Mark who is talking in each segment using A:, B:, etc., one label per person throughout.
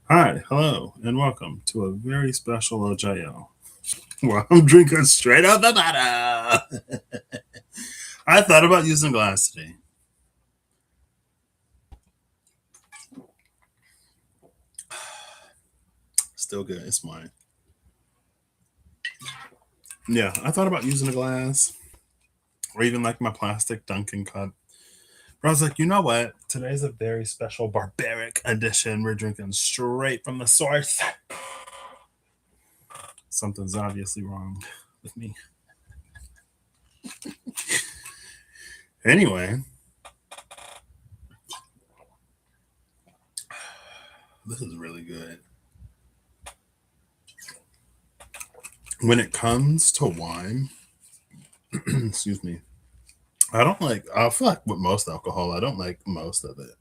A: Hi, hello, and welcome to a very special OJL. Well, I'm drinking straight out the bottle. I thought about using glass today. Still good. It's mine. Yeah, I thought about using a glass or even like my plastic Dunkin' cup. But I was like, you know what? Today's a very special barbaric edition. We're drinking straight from the source. Something's obviously wrong with me. Anyway, this is really good. When it comes to wine, excuse me, I don't like. I feel like with most alcohol, I don't like most of it.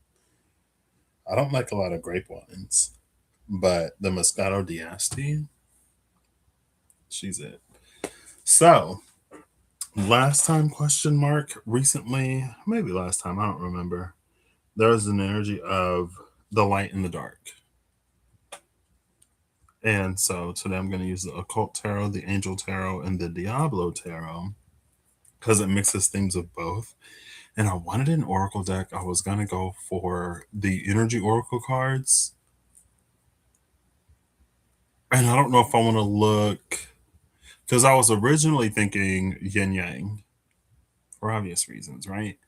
A: I don't like a lot of grape wines, but the Moscato d'Asti, she's it. So last time question mark recently, maybe last time I don't remember. There was an energy of the light and the dark, and so today I'm going to use the occult tarot, the angel tarot, and the Diablo tarot because it mixes themes of both. And I wanted an oracle deck. I was going to go for the energy oracle cards. And I don't know if I want to look because I was originally thinking yin yang for obvious reasons, right?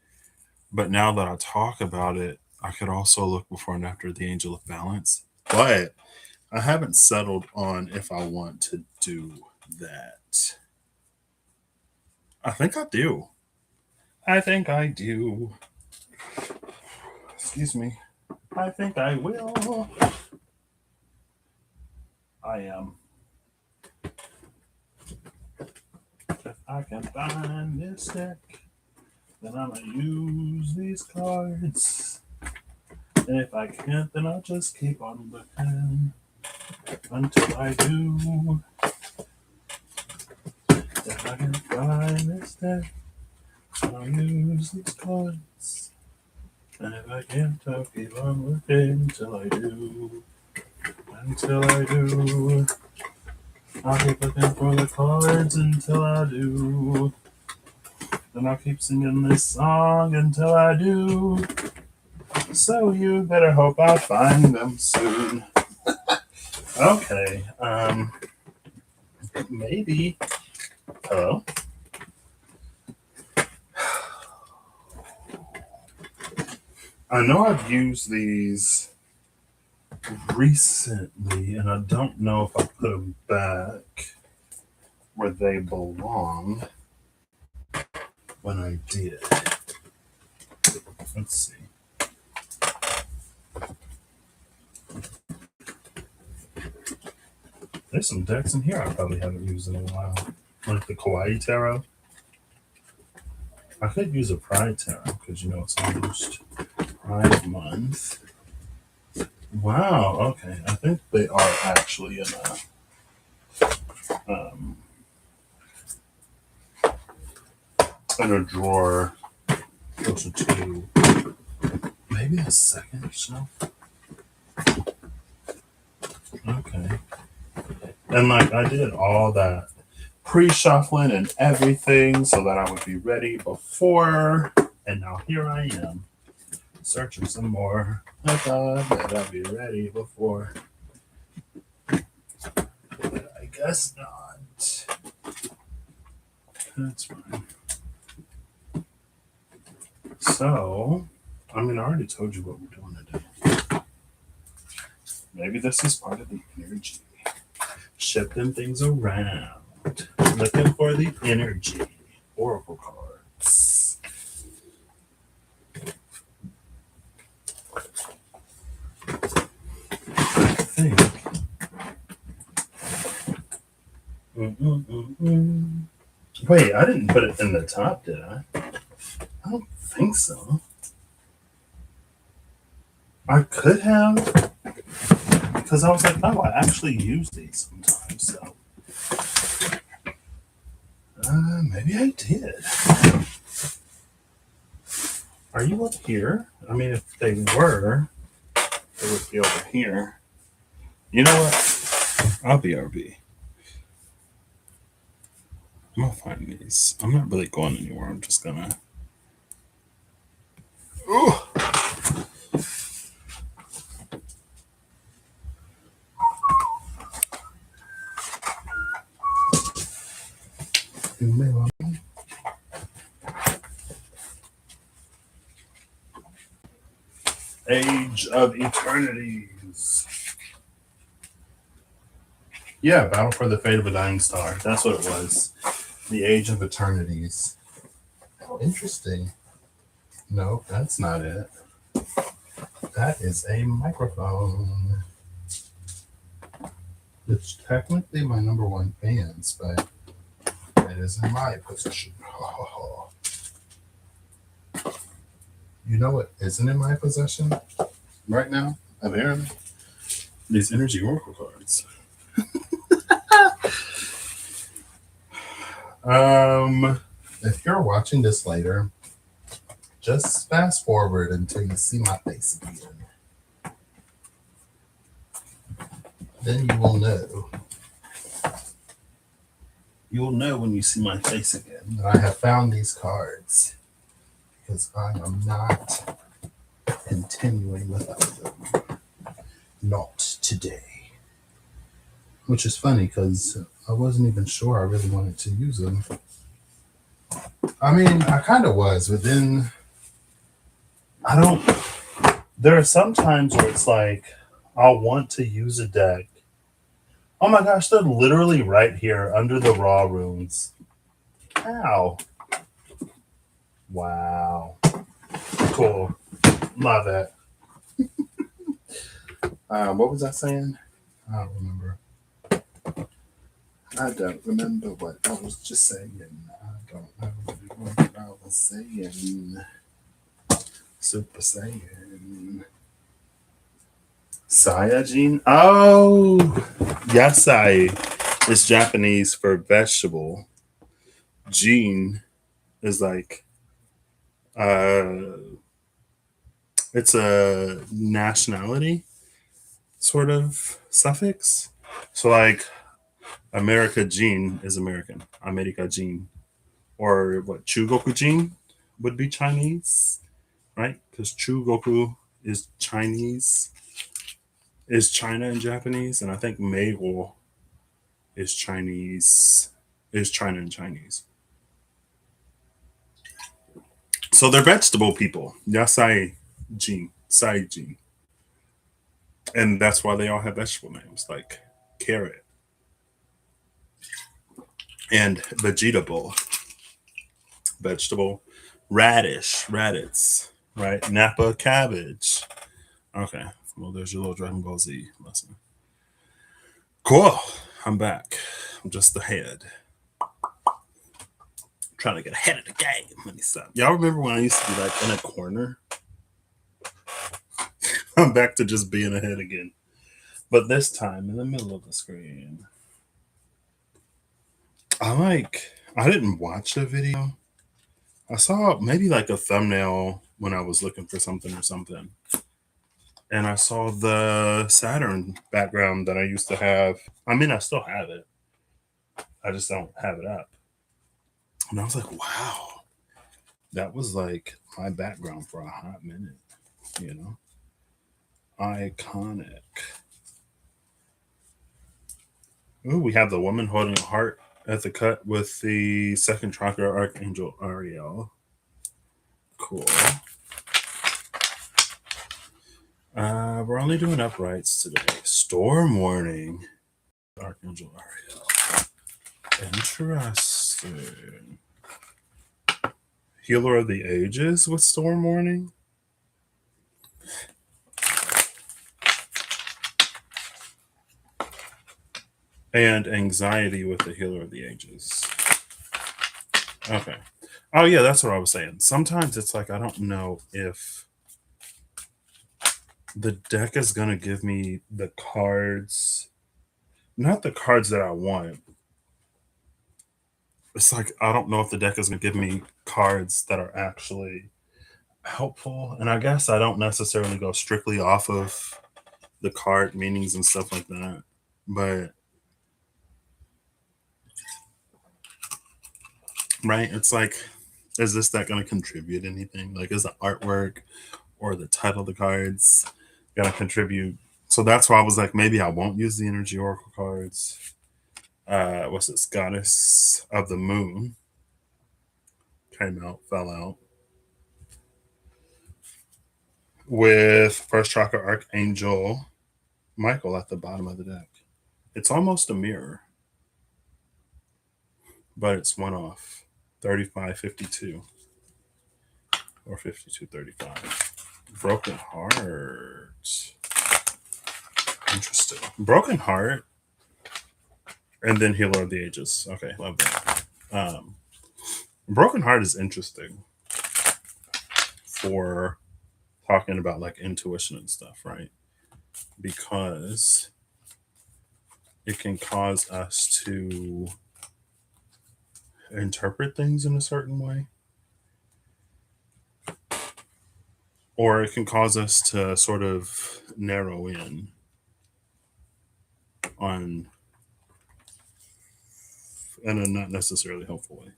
A: But now that I talk about it, I could also look before and after the angel of balance. But I haven't settled on if I want to do that. I think I do. I think I do. Excuse me. I think I will. I am. If I can find this deck, then I'm gonna use these cards. And if I can't, then I'll just keep on looking until I do. If I can find this deck, I'll use these cards. And if I can't, I'll keep on looking until I do. Until I do. I'll keep looking for the cards until I do. Then I'll keep singing this song until I do. So you better hope I find them soon. Okay, maybe. Hello? I know I've used these recently, and I don't know if I put them back where they belong when I did. Let's see. There's some decks in here I probably haven't used in a while. Like the Kawaii Tarot. I could use a Pride Tarot because you know it's almost Pride Month. Wow, okay. I think they are actually um, in a drawer closer to maybe a second shelf. Okay. And like I did all that pre-shuffling and everything so that I would be ready before. And now here I am searching some more. I thought that I'd be ready before. But I guess not. That's fine. So, I mean, I already told you what we're doing today. Maybe this is part of the energy. Shifting things around. Looking for the energy. Oracle cards. I think. Mm-mm-mm-mm. Wait, I didn't put it in the top, did I? I don't think so. I could have, because I was like, oh, I actually use these sometimes. So maybe I did. Are you up here? I mean, if they were, they would be over here. You know what? I'll BRB. I'm gonna find these. I'm not really going anywhere. I'm just gonna. Ooh. Age of Eternities. Yeah, Battle for the Fate of a Dying Star. That's what it was. The Age of Eternities. Oh, interesting. No, that's not it. That is a microphone. It's technically my number one fans, but it is in my possession. You know what isn't in my possession right now? Apparently, these energy oracle cards. If you're watching this later, just fast forward until you see my face again. Then you will know. You will know when you see my face again that I have found these cards because I am not continuing without them. Not today. Which is funny because I wasn't even sure I really wanted to use them. I mean, I kind of was, but then I don't. There are some times where it's like I'll want to use a deck. Oh my gosh, they're literally right here under the raw runes. Ow. Wow. Cool. Love it. What was I saying? I don't remember. I don't remember what I was just saying. I don't know what I was saying. Super Saiyan. Saiyajin? Oh, yasai is Japanese for vegetable. Jin is like, uh, it's a nationality sort of suffix. So, like, America Jin is American. America Jin. Or what, Chugoku Jin would be Chinese, right? Because Chugoku is Chinese, is China in Japanese. And I think Meigo is Chinese, is China in Chinese. So they're vegetable people. Yasai Jin, Sai Jin. And that's why they all have vegetable names like carrot and vegetable, vegetable, radish, radits, right? Napa cabbage. Okay. Well, there's your little Dragon Ball Z lesson. Cool. I'm back. I'm just ahead. Trying to get ahead of the game. Let me stop. Y'all remember when I used to be like in a corner? I'm back to just being ahead again. But this time in the middle of the screen. I didn't watch the video. I saw maybe like a thumbnail when I was looking for something or something. And I saw the Saturn background that I used to have. I mean, I still have it. I just don't have it up. And I was like, wow, that was like my background for a hot minute, you know? Iconic. Ooh, we have the woman holding a heart at the cut with the second chakra Archangel Ariel. Cool. We're only doing uprights today. Storm warning. Archangel Ariel. Interesting. Healer of the Ages with Storm warning. And anxiety with the Healer of the Ages. Okay. Oh yeah, that's what I was saying. Sometimes it's like I don't know if the deck is gonna give me the cards, not the cards that I want. It's like I don't know if the deck is gonna give me cards that are actually helpful. And I guess I don't necessarily go strictly off of the card meanings and stuff like that. But right, it's like, is this that going to contribute anything? Like, is the artwork or the title of the cards going to contribute? So that's why I was like, maybe I won't use the energy oracle cards. What's this? Goddess of the Moon came out, fell out with first chakra archangel Michael at the bottom of the deck. It's almost a mirror, but it's one off 3552 or 5235. Broken Heart. Interesting. Broken Heart and then Healer of the Ages. Okay, love that. Broken Heart is interesting for talking about like intuition and stuff, right? Because it can cause us to interpret things in a certain way, or it can cause us to sort of narrow in on in a not necessarily helpful way.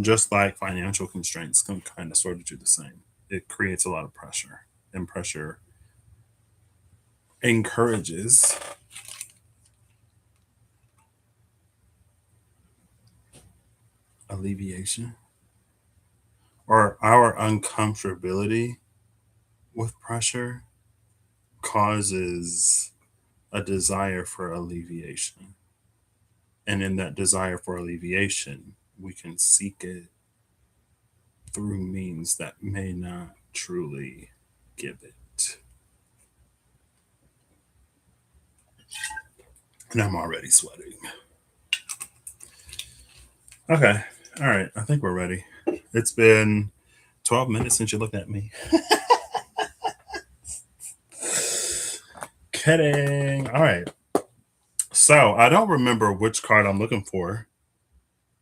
A: Just like financial constraints can kind of sort of do the same. It creates a lot of pressure, and pressure encourages alleviation, or our uncomfortability with pressure causes a desire for alleviation. And in that desire for alleviation, we can seek it through means that may not truly give it. And I'm already sweating. Okay. All right. I think we're ready. It's been 12 minutes since you looked at me. Kidding. All right. So I don't remember which card I'm looking for,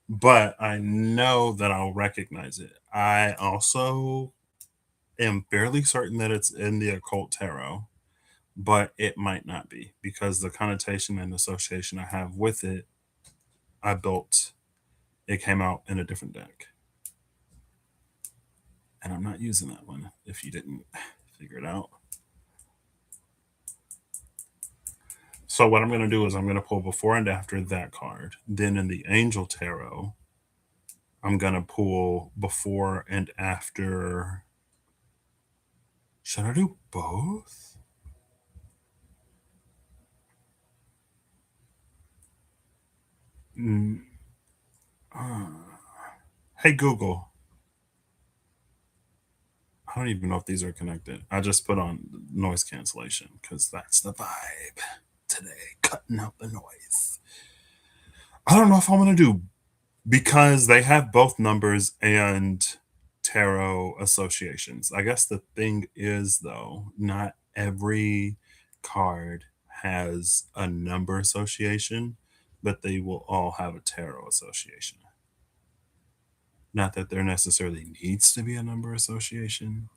A: but I know that I'll recognize it. I also am fairly certain that it's in the occult tarot, but it might not be because the connotation and association I have with it, I built, it came out in a different deck. And I'm not using that one if you didn't figure it out. So what I'm going to do is I'm going to pull before and after that card. Then in the Angel Tarot, I'm going to pull before and after. Should I do both? Mm, uh, hey, Google. I don't even know if these are connected. I just put on noise cancellation because that's the vibe today, cutting out the noise. I don't know if I'm going to do, because they have both numbers and tarot associations. I guess the thing is, though, not every card has a number association, but they will all have a tarot association. Not that there necessarily needs to be a number association,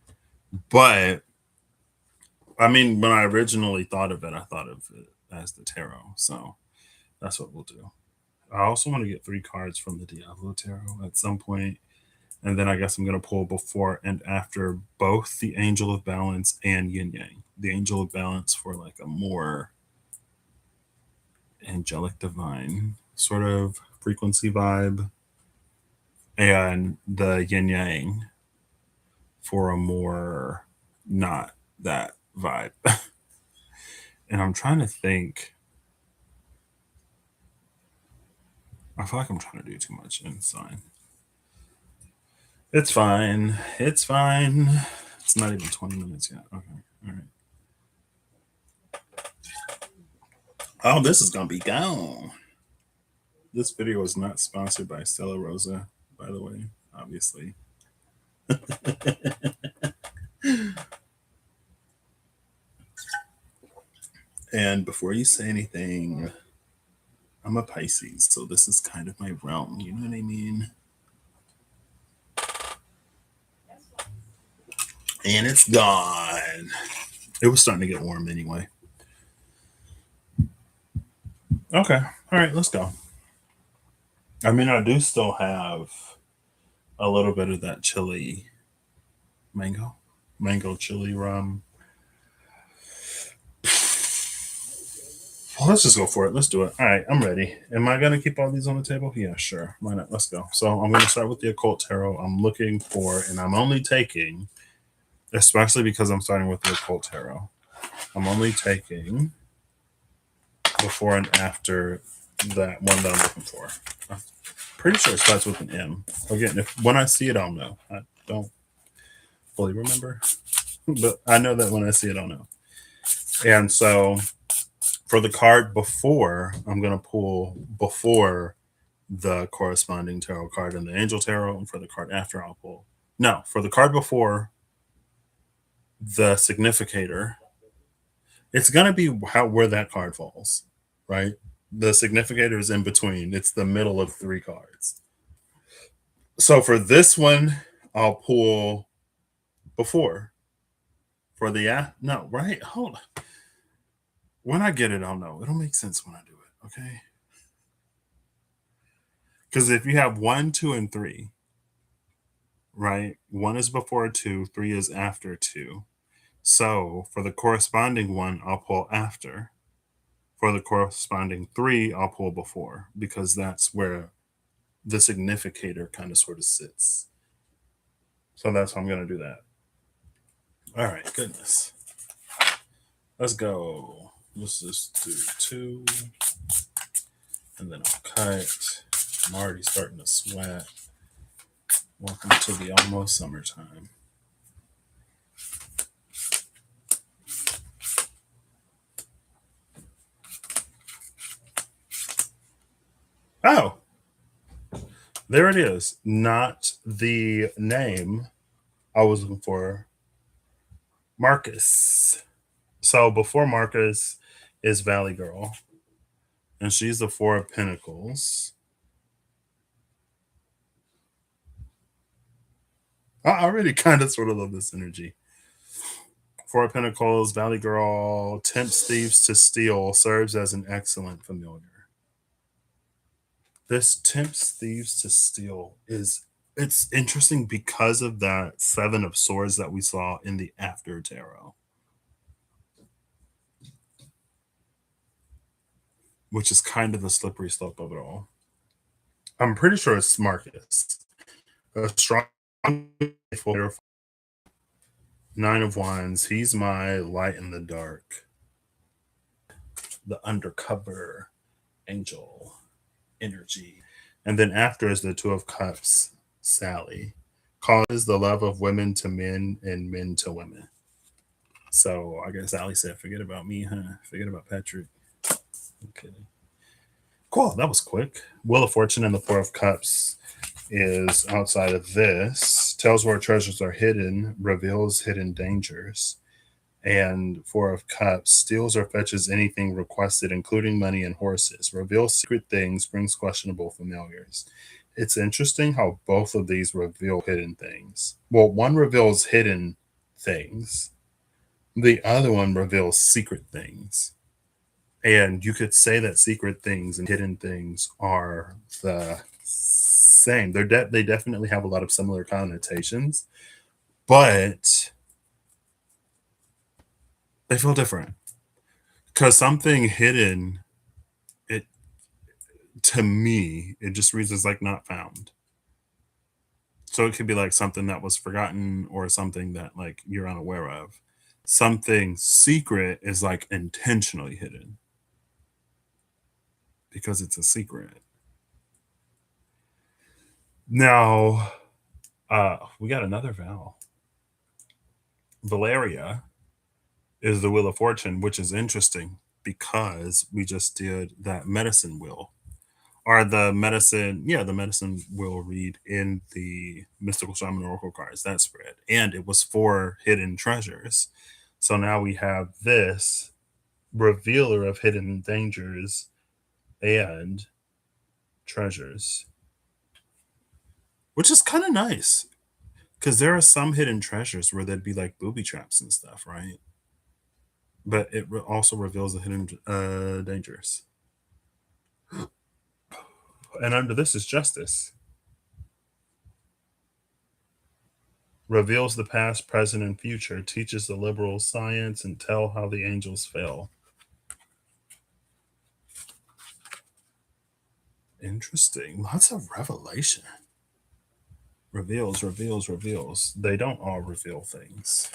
A: but I mean, when I originally thought of it, I thought of it as the tarot. So that's what we'll do. I also want to get 3 cards from the Diablo Tarot at some point. And then I guess I'm going to pull before and after both the Angel of Balance and Yin Yang. The Angel of Balance for like a more angelic divine sort of frequency vibe, and the Yin Yang for a more not that vibe. And I'm trying to think. I feel like I'm trying to do too much in sign. It's fine. It's fine. It's not even 20 minutes yet. Okay. All right. Oh, this is going to be gone. This video is not sponsored by Stella Rosa, by the way, obviously. And before you say anything, I'm a Pisces, so this is kind of my realm. You know what I mean? And it's gone. It was starting to get warm anyway. Okay. All right, let's go. I mean, I do still have a little bit of that chili mango, mango chili rum. Well, let's just go for it. Let's do it. All right, I'm ready. Am I gonna keep all these on the table? Yeah, sure. Why not? Let's go. So I'm gonna start with the occult tarot. I'm looking for, and I'm only taking, especially because I'm starting with the occult tarot. I'm only taking before and after that one that I'm looking for. I'm pretty sure it starts with an M. Again, if when I see it, I'll know. I don't fully remember, but I know that when I see it, I'll know. And so for the card before, I'm gonna pull before the corresponding tarot card in the angel tarot, and for the card after, I'll pull. No, for the card before the significator, it's gonna be how where that card falls, right? The significator is in between. It's the middle of three cards. So for this one, I'll pull before. For the no, right? Hold on. When I get it, I'll know. It'll make sense when I do it. Okay. Because if you have one, two, and three, right? One is before two, three is after two. So for the corresponding one, I'll pull after. For the corresponding three, I'll pull before because that's where the significator kind of sort of sits. So that's how I'm going to do that. All right, goodness. Let's go. Let's just do two, and then I'll cut. I'm already starting to sweat. Welcome to the almost summertime. Oh, there it is. Not the name I was looking for. Marcus. So before Marcus is Valley Girl, and she's the Four of Pentacles. I already kind of sort of love this energy. Four of Pentacles, Valley Girl, tempts thieves to steal, serves as an excellent familiar. This tempts thieves to steal is it's interesting because of that Seven of Swords that we saw in the After Tarot, which is kind of the slippery slope of it all. I'm pretty sure it's Marcus. A strong, Nine of Wands. He's my light in the dark, the undercover angel energy. And then after is the Two of Cups, Sally. Causes the love of women to men and men to women. So I guess Sally said, forget about me, huh? Forget about Patrick. Okay. Cool. That was quick. Wheel of Fortune and the Four of Cups is outside of this. Tells where treasures are hidden, reveals hidden dangers. And Four of Cups steals or fetches anything requested, including money and horses. Reveals secret things, brings questionable familiars. It's interesting how both of these reveal hidden things. Well, one reveals hidden things, the other one reveals secret things. And you could say that secret things and hidden things are the same. They definitely have a lot of similar connotations, but they feel different because something hidden, it to me it just reads as like not found. So it could be like something that was forgotten or something that like you're unaware of. Something secret is like intentionally hidden because it's a secret. Now, we got another Val. Valeria is the Wheel of Fortune, which is interesting because we just did that medicine wheel. Or the medicine, yeah, the medicine will read in the Mystical Shaman Oracle cards, that spread. And it was for hidden treasures. So now we have this revealer of hidden dangers and treasures, which is kind of nice because there are some hidden treasures where there'd be like booby traps and stuff, right? But it also reveals the hidden dangers. And under this is justice. Reveals the past, present, and future, teaches the liberals science, and tell how the angels fell. Interesting. Lots of revelation. Reveals, reveals, reveals. They don't all reveal things.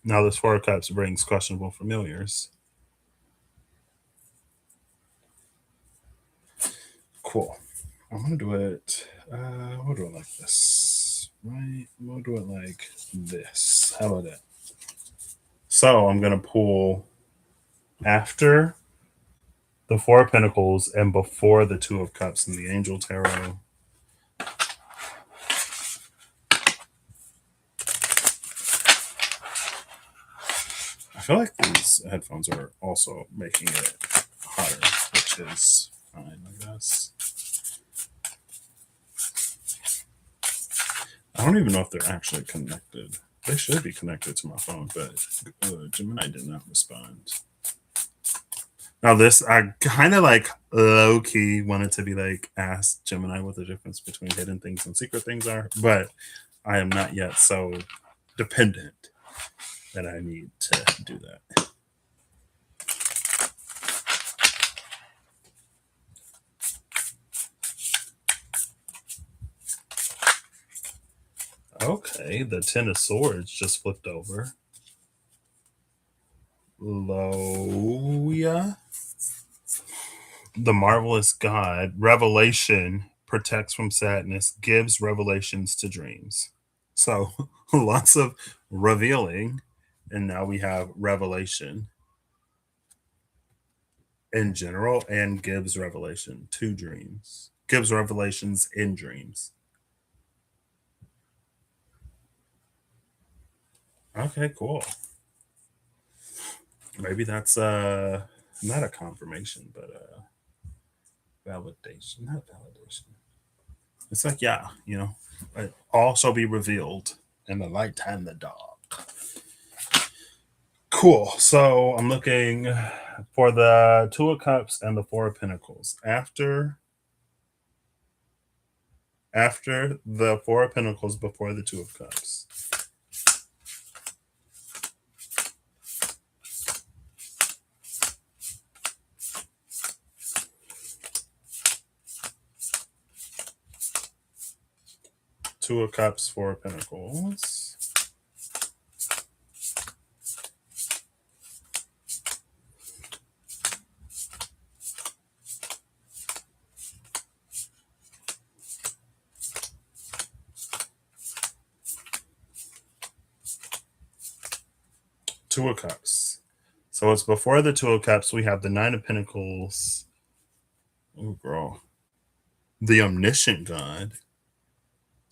A: Now, this Four of Cups brings questionable familiars. Cool. I'm gonna do it. We'll do it like this, right? We'll do it like this. How about that? So I'm gonna pull after the Four of Pentacles and before the Two of Cups in the Angel Tarot. I feel like these headphones are also making it hotter, which is fine, I guess. I don't even know if they're actually connected. They should be connected to my phone, but Gemini did not respond. Now this, I kind of like low-key wanted to be like, ask Gemini what the difference between hidden things and secret things are, but I am not yet so dependent that I need to do that. Okay, the Ten of Swords just flipped over. Loya. The marvelous God, revelation, protects from sadness, gives revelations to dreams. So lots of revealing, and now we have revelation in general, and gives revelation to dreams, gives revelations in dreams. Okay, cool. Maybe that's not a confirmation, but validation. Not validation. It's like, yeah, it all shall be revealed in the light and the dark. Cool. So I'm looking for the Two of Cups and the Four of Pentacles. After the Four of Pentacles, before the Two of Cups. Two of Cups, Four of Pentacles. Two of Cups. So it's before the Two of Cups. We have the Nine of Pentacles. Oh, girl. The Omniscient God.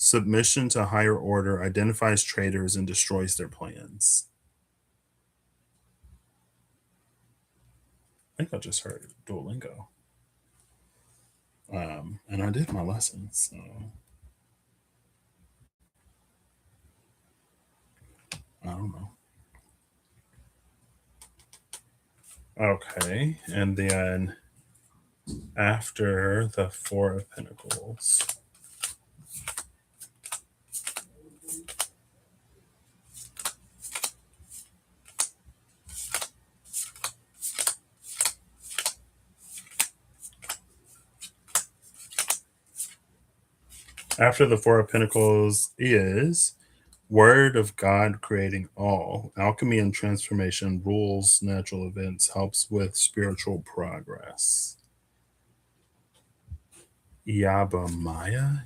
A: Submission to higher order, identifies traitors and destroys their plans. I think I just heard Duolingo. And I did my lessons. So. I don't know. Okay, and then after the Four of Pentacles. After the Four of Pentacles is Word of God creating all. Alchemy and transformation, rules natural events, helps with spiritual progress. Yabamaya.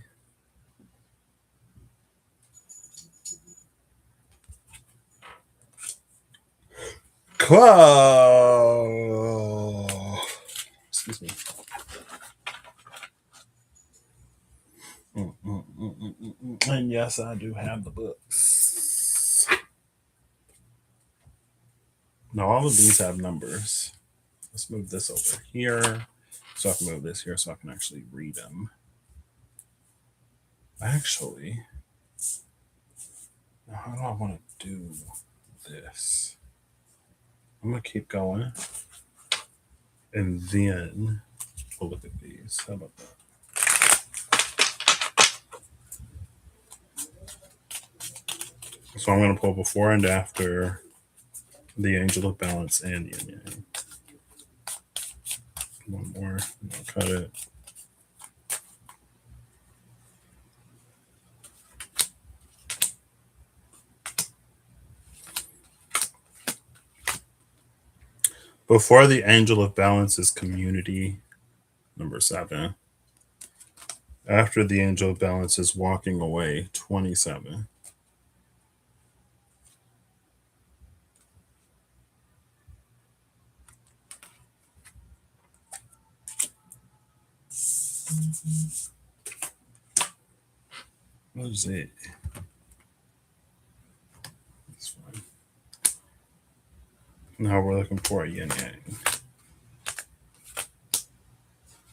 A: Cool. Excuse me. And yes, I do have the books. Now, all of these have numbers. Let's move this over here. So I can move this here so I can actually read them. Actually, now how do I want to do this? I'm going to keep going. And then We'll look at these. How about that? So I'm going to pull before and after the angel of balance and yin yang. One more. I'll cut it. Before the angel of balance is community, number 7. After the angel of balance is walking away, 27. What is it? That's fine. Now we're looking for a yin yang.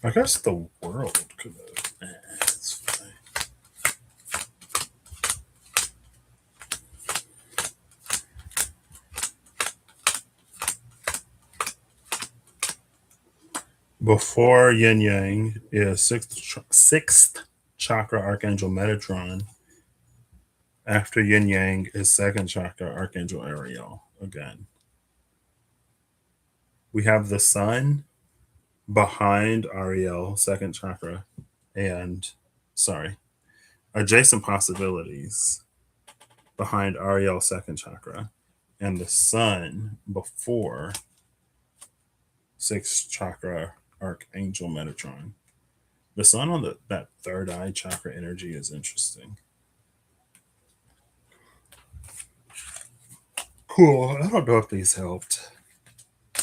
A: I guess the world could have. It's fine. Before yin yang is sixth chakra archangel Metatron. After yin yang is second chakra archangel Ariel again. We have the sun behind Ariel, second chakra, and adjacent possibilities behind Ariel, second chakra, and the sun before sixth chakra archangel Metatron. The sun on that third eye chakra energy is interesting. Cool. I don't know if these helped.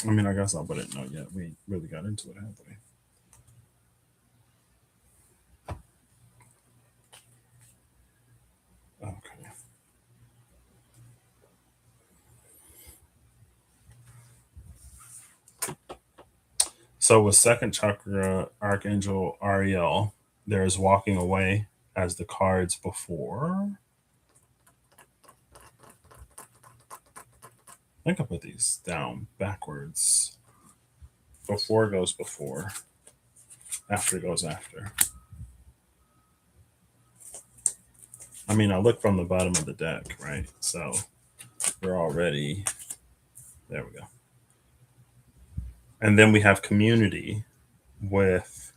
A: I mean, I guess I wouldn't know yet. We really got into it, haven't we? Okay. So with second chakra archangel Ariel, there's walking away as the cards before. I think I put these down backwards. Before goes before, after goes after. I mean, I look from the bottom of the deck, right? So we're already, there we go. And then we have community with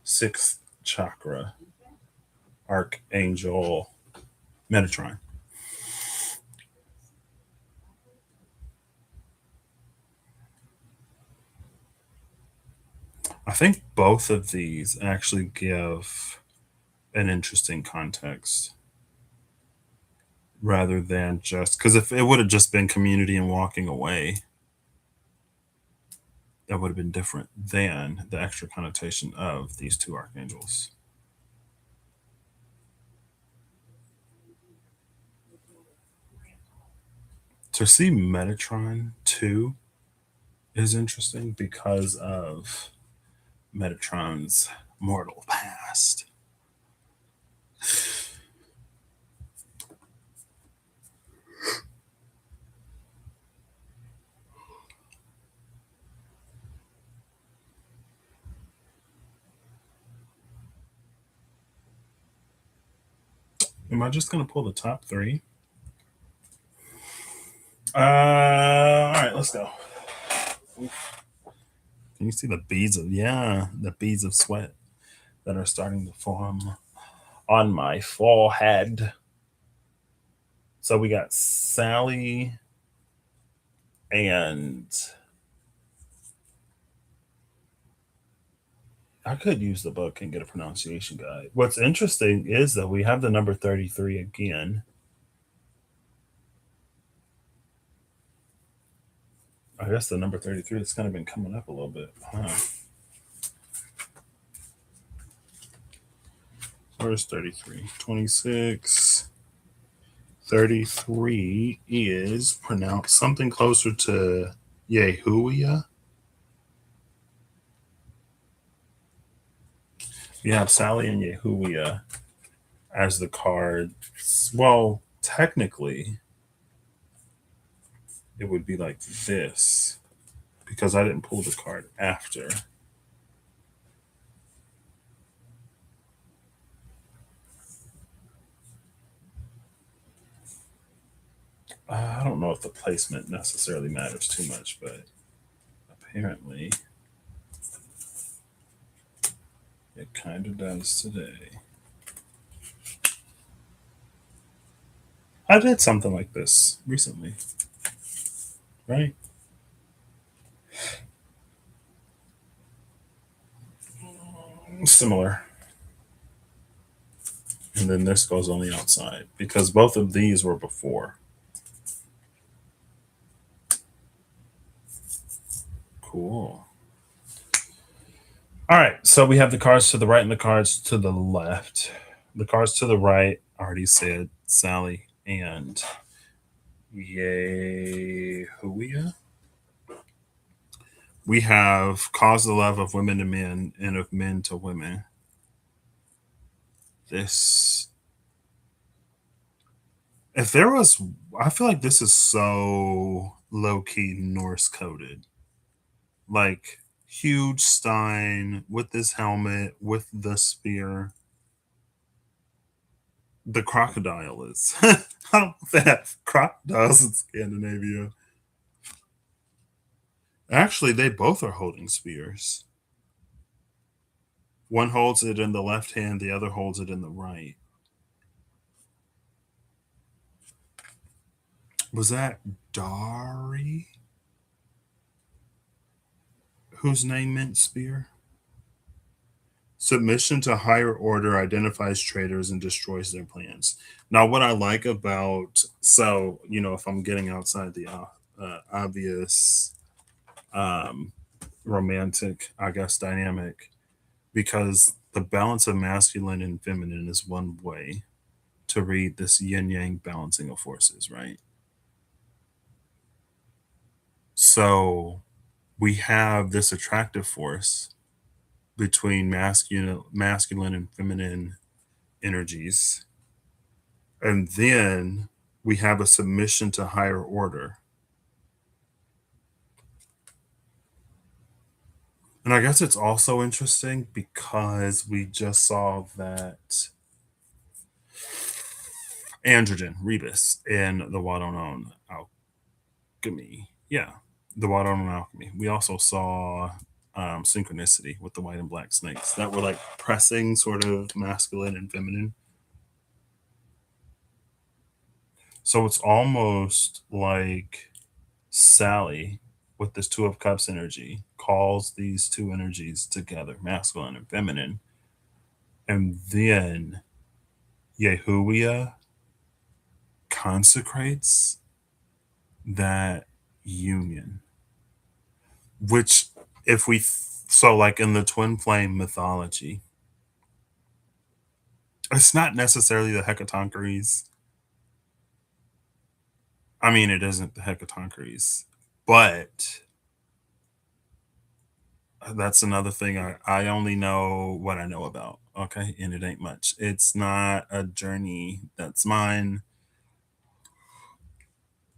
A: sixth chakra archangel Metatron. I think both of these actually give an interesting context rather than just because if it would have just been community and walking away, that would have been different than the extra connotation of these two archangels. To see Metatron 2 is interesting because of Metatron's mortal past. Am I just going to pull the top 3? All right, let's go. Can you see the beads of sweat that are starting to form on my forehead? So we got Sally and I could use the book and get a pronunciation guide. What's interesting is that we have the number 33 again. I guess the number 33 has kind of been coming up a little bit. Huh. Where's 33? 26. 33 is pronounced something closer to Yehuia. You have Sally and Yehuia as the cards. Well, technically, it would be like this because I didn't pull the card after. I don't know if the placement necessarily matters too much, but apparently it kind of does today. I did something like this recently, right? Similar. And then this goes on the outside because both of these were before. Cool. All right. So we have the cards to the right and the cards to the left. The cards to the right, I already said Sally and Yehuia. We have cause the love of women to men and of men to women. This, if there was, I feel like this is so low key Norse coded. Like huge Stein with this helmet, with the spear. The crocodile is. I don't know if they have crocodiles in Scandinavia. Actually, they both are holding spears. One holds it in the left hand, the other holds it in the right. Was that Dari? Whose name meant spear? Submission to higher order identifies traitors and destroys their plans. Now, what I like about, so, if I'm getting outside the obvious um, romantic, I guess, dynamic, because the balance of masculine and feminine is one way to read this yin yang balancing of forces, right? So we have this attractive force between masculine and feminine energies. And then we have a submission to higher order. And I guess it's also interesting because we just saw that androgen, rebus, in the Wadon alchemy. Yeah, the Wadon alchemy. We also saw synchronicity with the white and black snakes that were like pressing sort of masculine and feminine. So it's almost like Sally with this Two of Cups energy calls these two energies together, masculine and feminine. And then Yehuia consecrates that union, which, if we, so like in the twin flame mythology, it's not necessarily the Hecatoncheires. I mean, it isn't the Hecatoncheires, but that's another thing. I only know what I know about. Okay. And it ain't much. It's not a journey that's mine.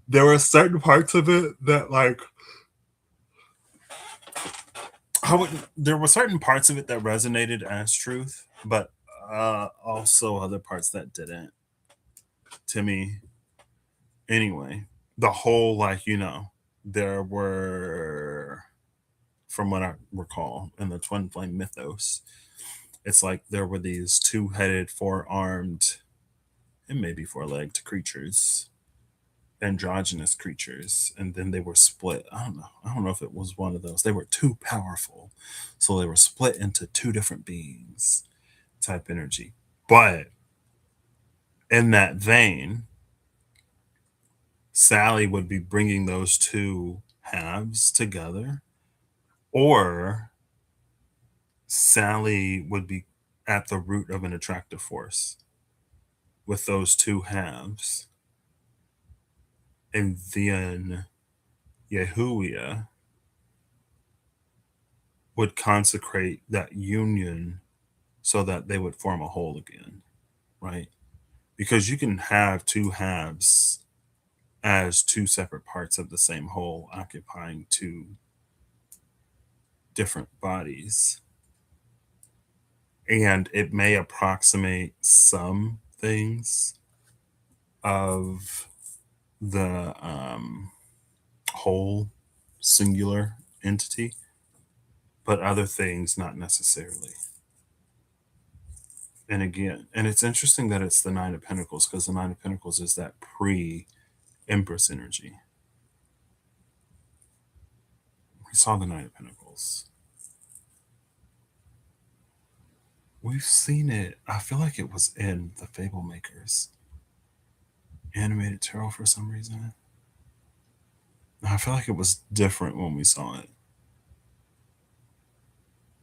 A: There were certain parts of it that, like, there were certain parts of it that resonated as truth, but also other parts that didn't to me. Anyway, the whole, like, there were, from what I recall in the twin flame mythos, it's like there were these two-headed, four-armed, and maybe four-legged creatures, androgynous creatures, and then they were split. I don't know if it was one of those. They were too powerful, so they were split into two different beings type energy. But in that vein, Sally would be bringing those two halves together, or Sally would be at the root of an attractive force with those two halves, and then Yehuia would consecrate that union so that they would form a whole again, right? Because you can have two halves as two separate parts of the same whole occupying two different bodies. And it may approximate some things of the whole singular entity, but other things not necessarily. And again, and it's interesting that it's the Nine of Pentacles because the Nine of Pentacles is that pre Empress energy. We saw the Nine of Pentacles. We've seen it. I feel like it was in the Fable Makers animated tarot for some reason. I feel like it was different when we saw it.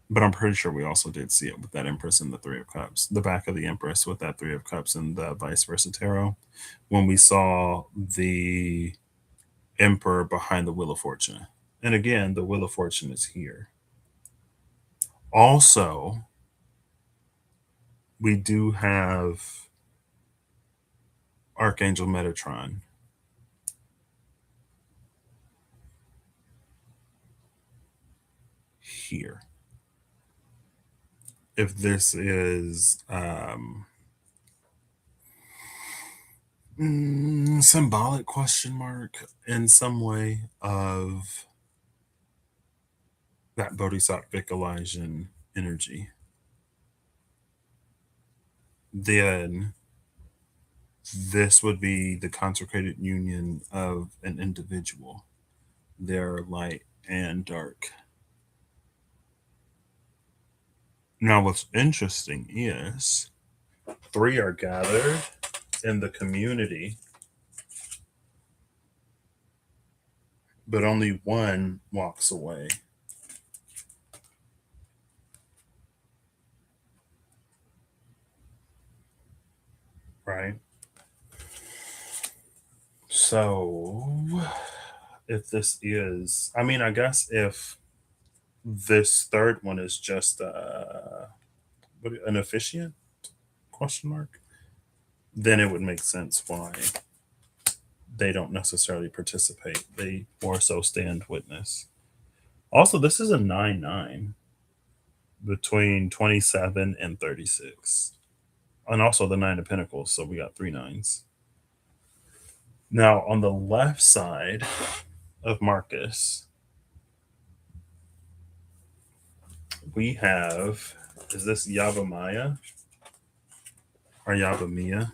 A: But I'm pretty sure we also did see it with that Empress and the Three of Cups. The back of the Empress with that Three of Cups and the vice versa tarot. When we saw the Emperor behind the Wheel of Fortune. And again, the Wheel of Fortune is here. Also, we do have Archangel Metatron here. If this is symbolic question mark in some way of that Bodhisattvic Elysian energy, then this would be the consecrated union of an individual, their light and dark. Now, what's interesting is three are gathered in the community, but only one walks away. Right? So, if this is, I mean, I guess if this third one is just an officiant question mark, then it would make sense why they don't necessarily participate. They more so stand witness. Also, this is a 9-9 between 27 and 36. And also the Nine of Pentacles, so we got three nines. Now, on the left side of Marcus, we have, is this Yabamaya or Yabamiya?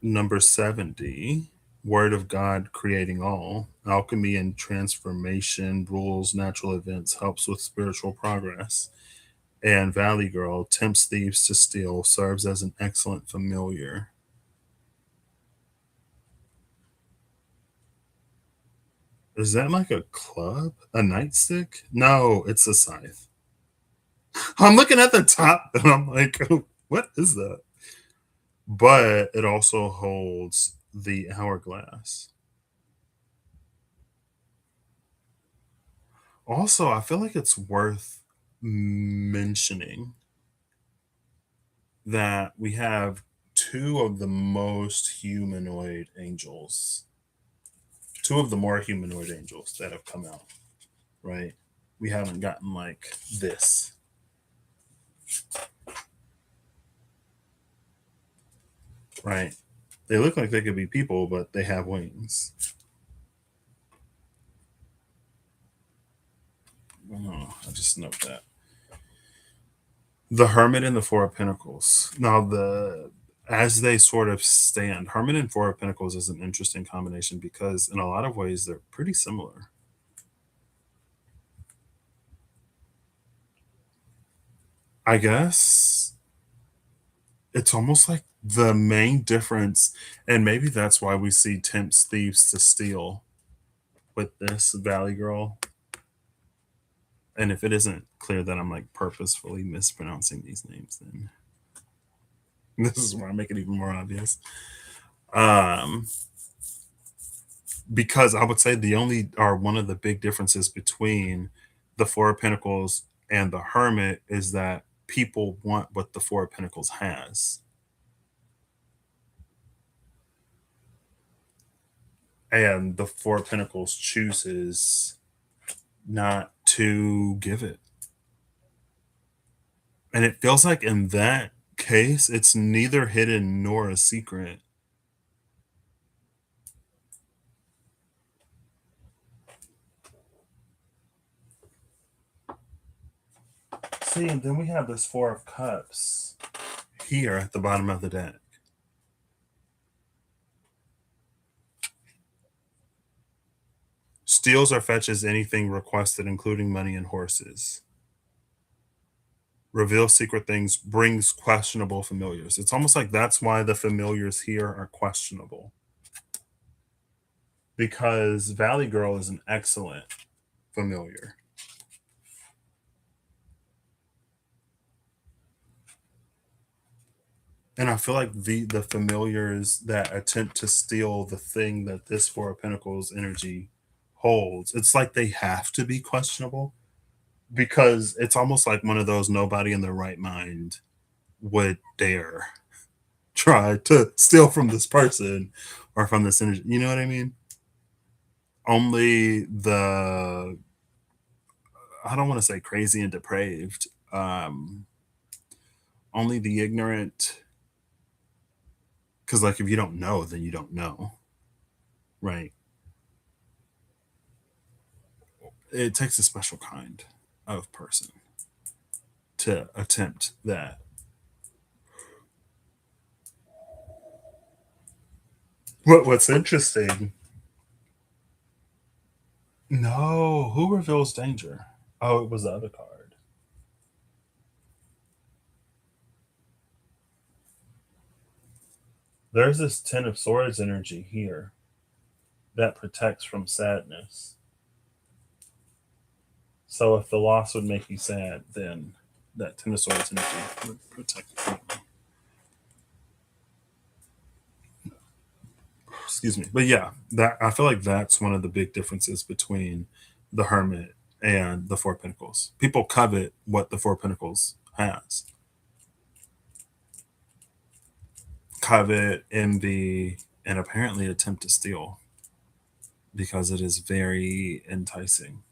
A: Number 70, Word of God creating all. Alchemy and transformation, rules, natural events, helps with spiritual progress. And Valley Girl, tempts thieves to steal, serves as an excellent familiar. Is that like a club? A nightstick? No, it's a scythe. I'm looking at the top and I'm like, what is that? But it also holds the hourglass. Also, I feel like it's worth mentioning that we have two of the most humanoid angels, two of the more humanoid angels that have come out, right? We haven't gotten like this. Right? They look like they could be people, but they have wings. Oh, I just note that. The Hermit and the Four of Pentacles. Now, as they sort of stand, Hermit and Four of Pentacles is an interesting combination because in a lot of ways they're pretty similar. I guess it's almost like the main difference, and maybe that's why we see tempts thieves to steal with this Valley Girl. And if it isn't clear that I'm like purposefully mispronouncing these names, then this is where I make it even more obvious. Um, because I would say the only or one of the big differences between the Four of Pentacles and the Hermit is that people want what the Four of Pentacles has. And the Four of Pentacles chooses not to give it. And it feels like in that case, it's neither hidden nor a secret. See, and then we have this Four of Cups here at the bottom of the deck. Steals or fetches anything requested, including money and horses. Reveals secret things, brings questionable familiars. It's almost like that's why the familiars here are questionable. Because Valley Girl is an excellent familiar. And I feel like the familiars that attempt to steal the thing that this Four of Pentacles energy holds, it's like they have to be questionable because it's almost like one of those nobody in their right mind would dare try to steal from this person or from this energy. You know what I mean? Only the, I don't want to say crazy and depraved, only the ignorant, because like if you don't know, then you don't know, right? It takes a special kind of person to attempt that. What's interesting? No, who reveals danger? Oh, it was the other card. There's this Ten of Swords energy here that protects from sadness. So if the loss would make you sad, then that Ten of Swords energy would protect you. Excuse me. But yeah, that I feel like that's one of the big differences between the Hermit and the Four of Pentacles. People covet what the Four of Pentacles has. Covet, envy, and apparently attempt to steal because it is very enticing.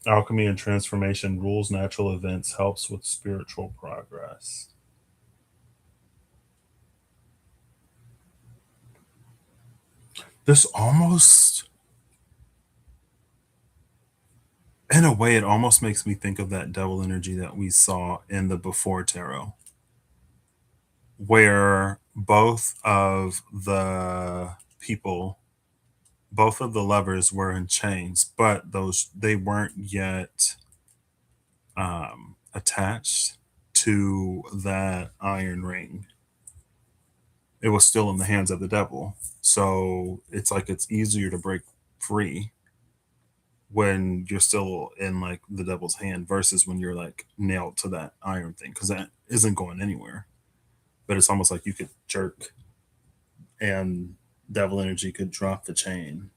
A: Alchemy and transformation rules natural events, helps with spiritual progress. This almost, in a way, it almost makes me think of that devil energy that we saw in the before tarot, where people, both of the lovers were in chains, but those they weren't yet attached to that iron ring. It was still in the hands of the devil. So it's like it's easier to break free when you're still in like the devil's hand versus when you're like nailed to that iron thing because that isn't going anywhere. But it's almost like you could jerk and devil energy could drop the chain.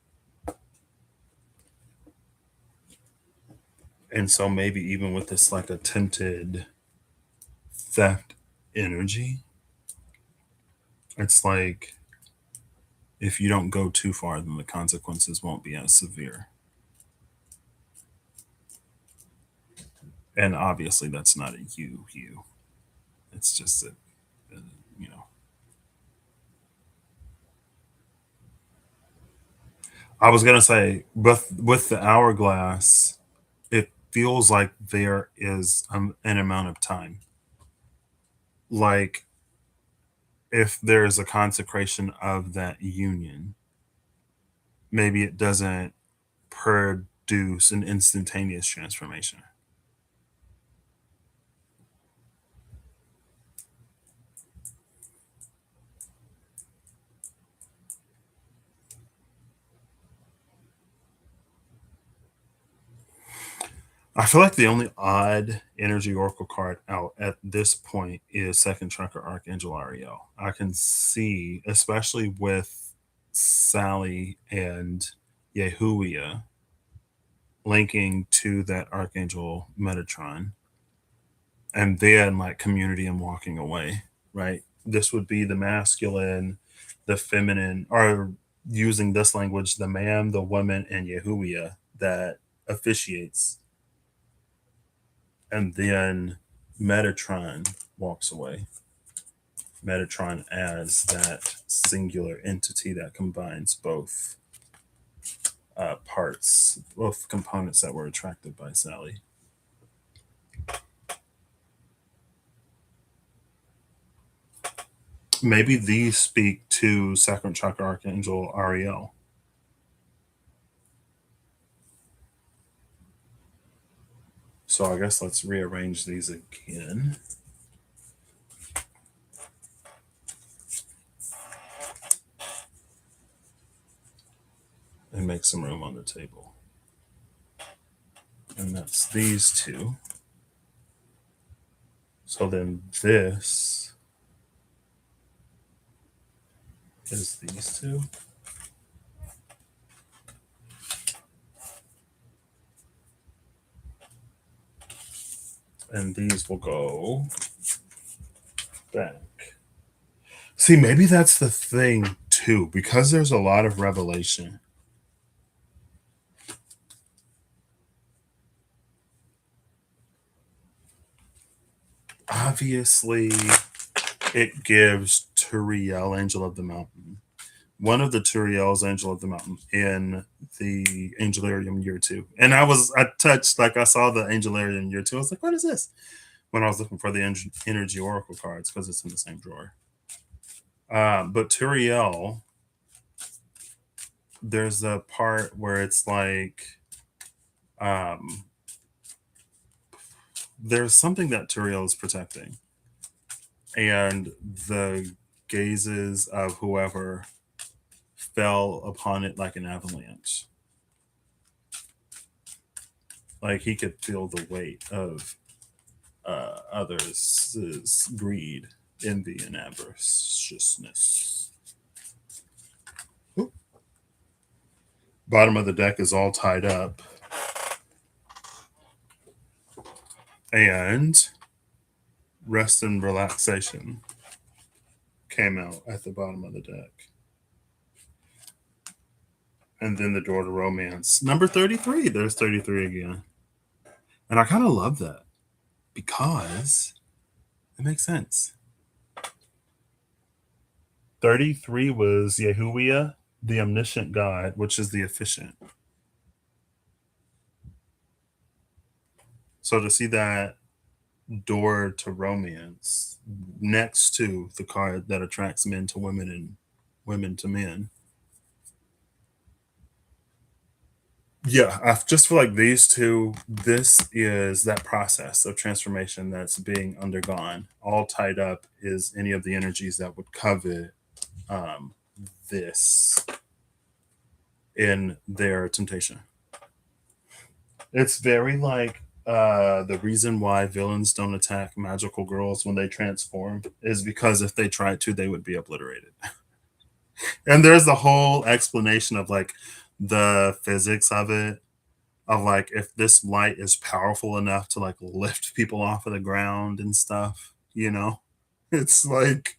A: And so maybe even with this like attempted theft energy, it's like if you don't go too far, then the consequences won't be as severe. And obviously, that's not a you. It's just that, uh, you know. I was gonna say, but with the hourglass, it feels like there is an amount of time. Like if there is a consecration of that union, maybe it doesn't produce an instantaneous transformation. I feel like the only odd energy oracle card out at this point is second trunker Archangel Ariel. I can see, especially with Sally and Yehuia linking to that Archangel Metatron, and then like community and walking away, right? This would be the masculine, the feminine, or using this language, the man, the woman, and Yehuia that officiates And then Metatron walks away. Metatron as that singular entity that combines both parts, both components that were attracted by Sally. Maybe these speak to Sacral Chakra Archangel Ariel. So I guess let's rearrange these again. And make some room on the table. And that's these two. So then this is these two. And these will go back. See, maybe that's the thing too, because there's a lot of revelation. Obviously, it gives Turiel, Angel of the Mountain. One of the Turiel's Angel of the Mountain in the Angelarium year 2. And I touched, like I saw the Angelarium year 2. I was like, what is this? When I was looking for the Energy Oracle cards, because it's in the same drawer. But Turiel, there's a part where it's like, there's something that Turiel is protecting. And the gazes of whoever fell upon it like an avalanche. Like he could feel the weight of others' greed, envy, and avariciousness. Ooh. Bottom of the deck is all tied up. And rest and relaxation came out at the bottom of the deck. And then the door to romance. Number 33. There's 33 again. And I kind of love that because it makes sense. 33 was Yahuwah, the omniscient God, which is the efficient. So to see that door to romance next to the card that attracts men to women and women to men. Yeah, I just feel like these two, this is that process of transformation that's being undergone. All tied up is any of the energies that would covet this in their temptation. It's very like the reason why villains don't attack magical girls when they transform is because if they tried to, they would be obliterated. And there's the whole explanation of like the physics of it, of like if this light is powerful enough to like lift people off of the ground and stuff, you know, it's like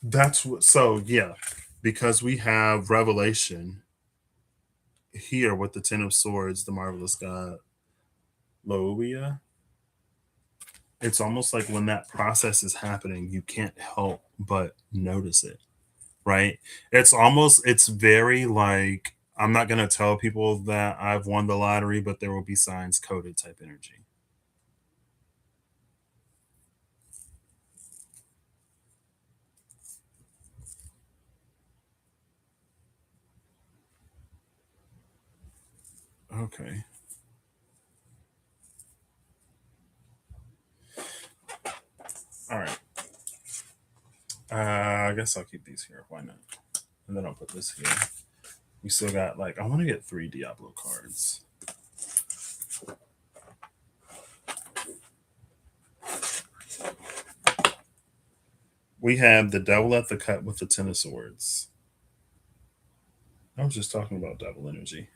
A: that's what. So yeah, because we have revelation here with the Ten of Swords, the marvelous God, Loia. It's almost like when that process is happening, you can't help but notice it, right? It's very like, I'm not going to tell people that I've won the lottery, but there will be signs coded type energy. Okay. All right. I guess I'll keep these here. Why not? And then I'll put this here. We still got like, I want to get 3 Diablo cards. We have the Devil at the Cut with the Ten of Swords. I was just talking about double energy.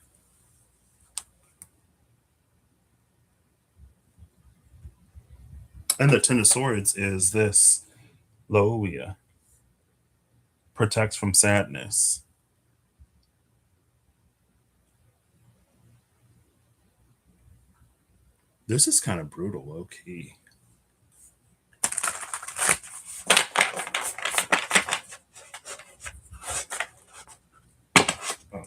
A: And the Ten of Swords is this Loia. Protects from sadness. This is kind of brutal, low key. Oh.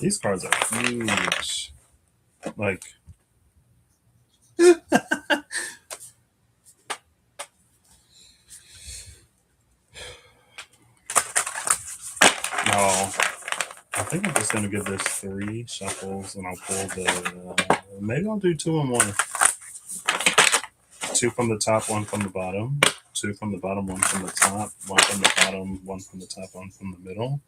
A: These cards are huge. Like, no, I think I'm just gonna give this 3 shuffles, and I'll pull the. Maybe I'll do 2 and 1. 2 from the top, 1 from the bottom. 2 from the bottom, 1 from the top. 1 from the bottom, 1 from the top, 1 from the middle.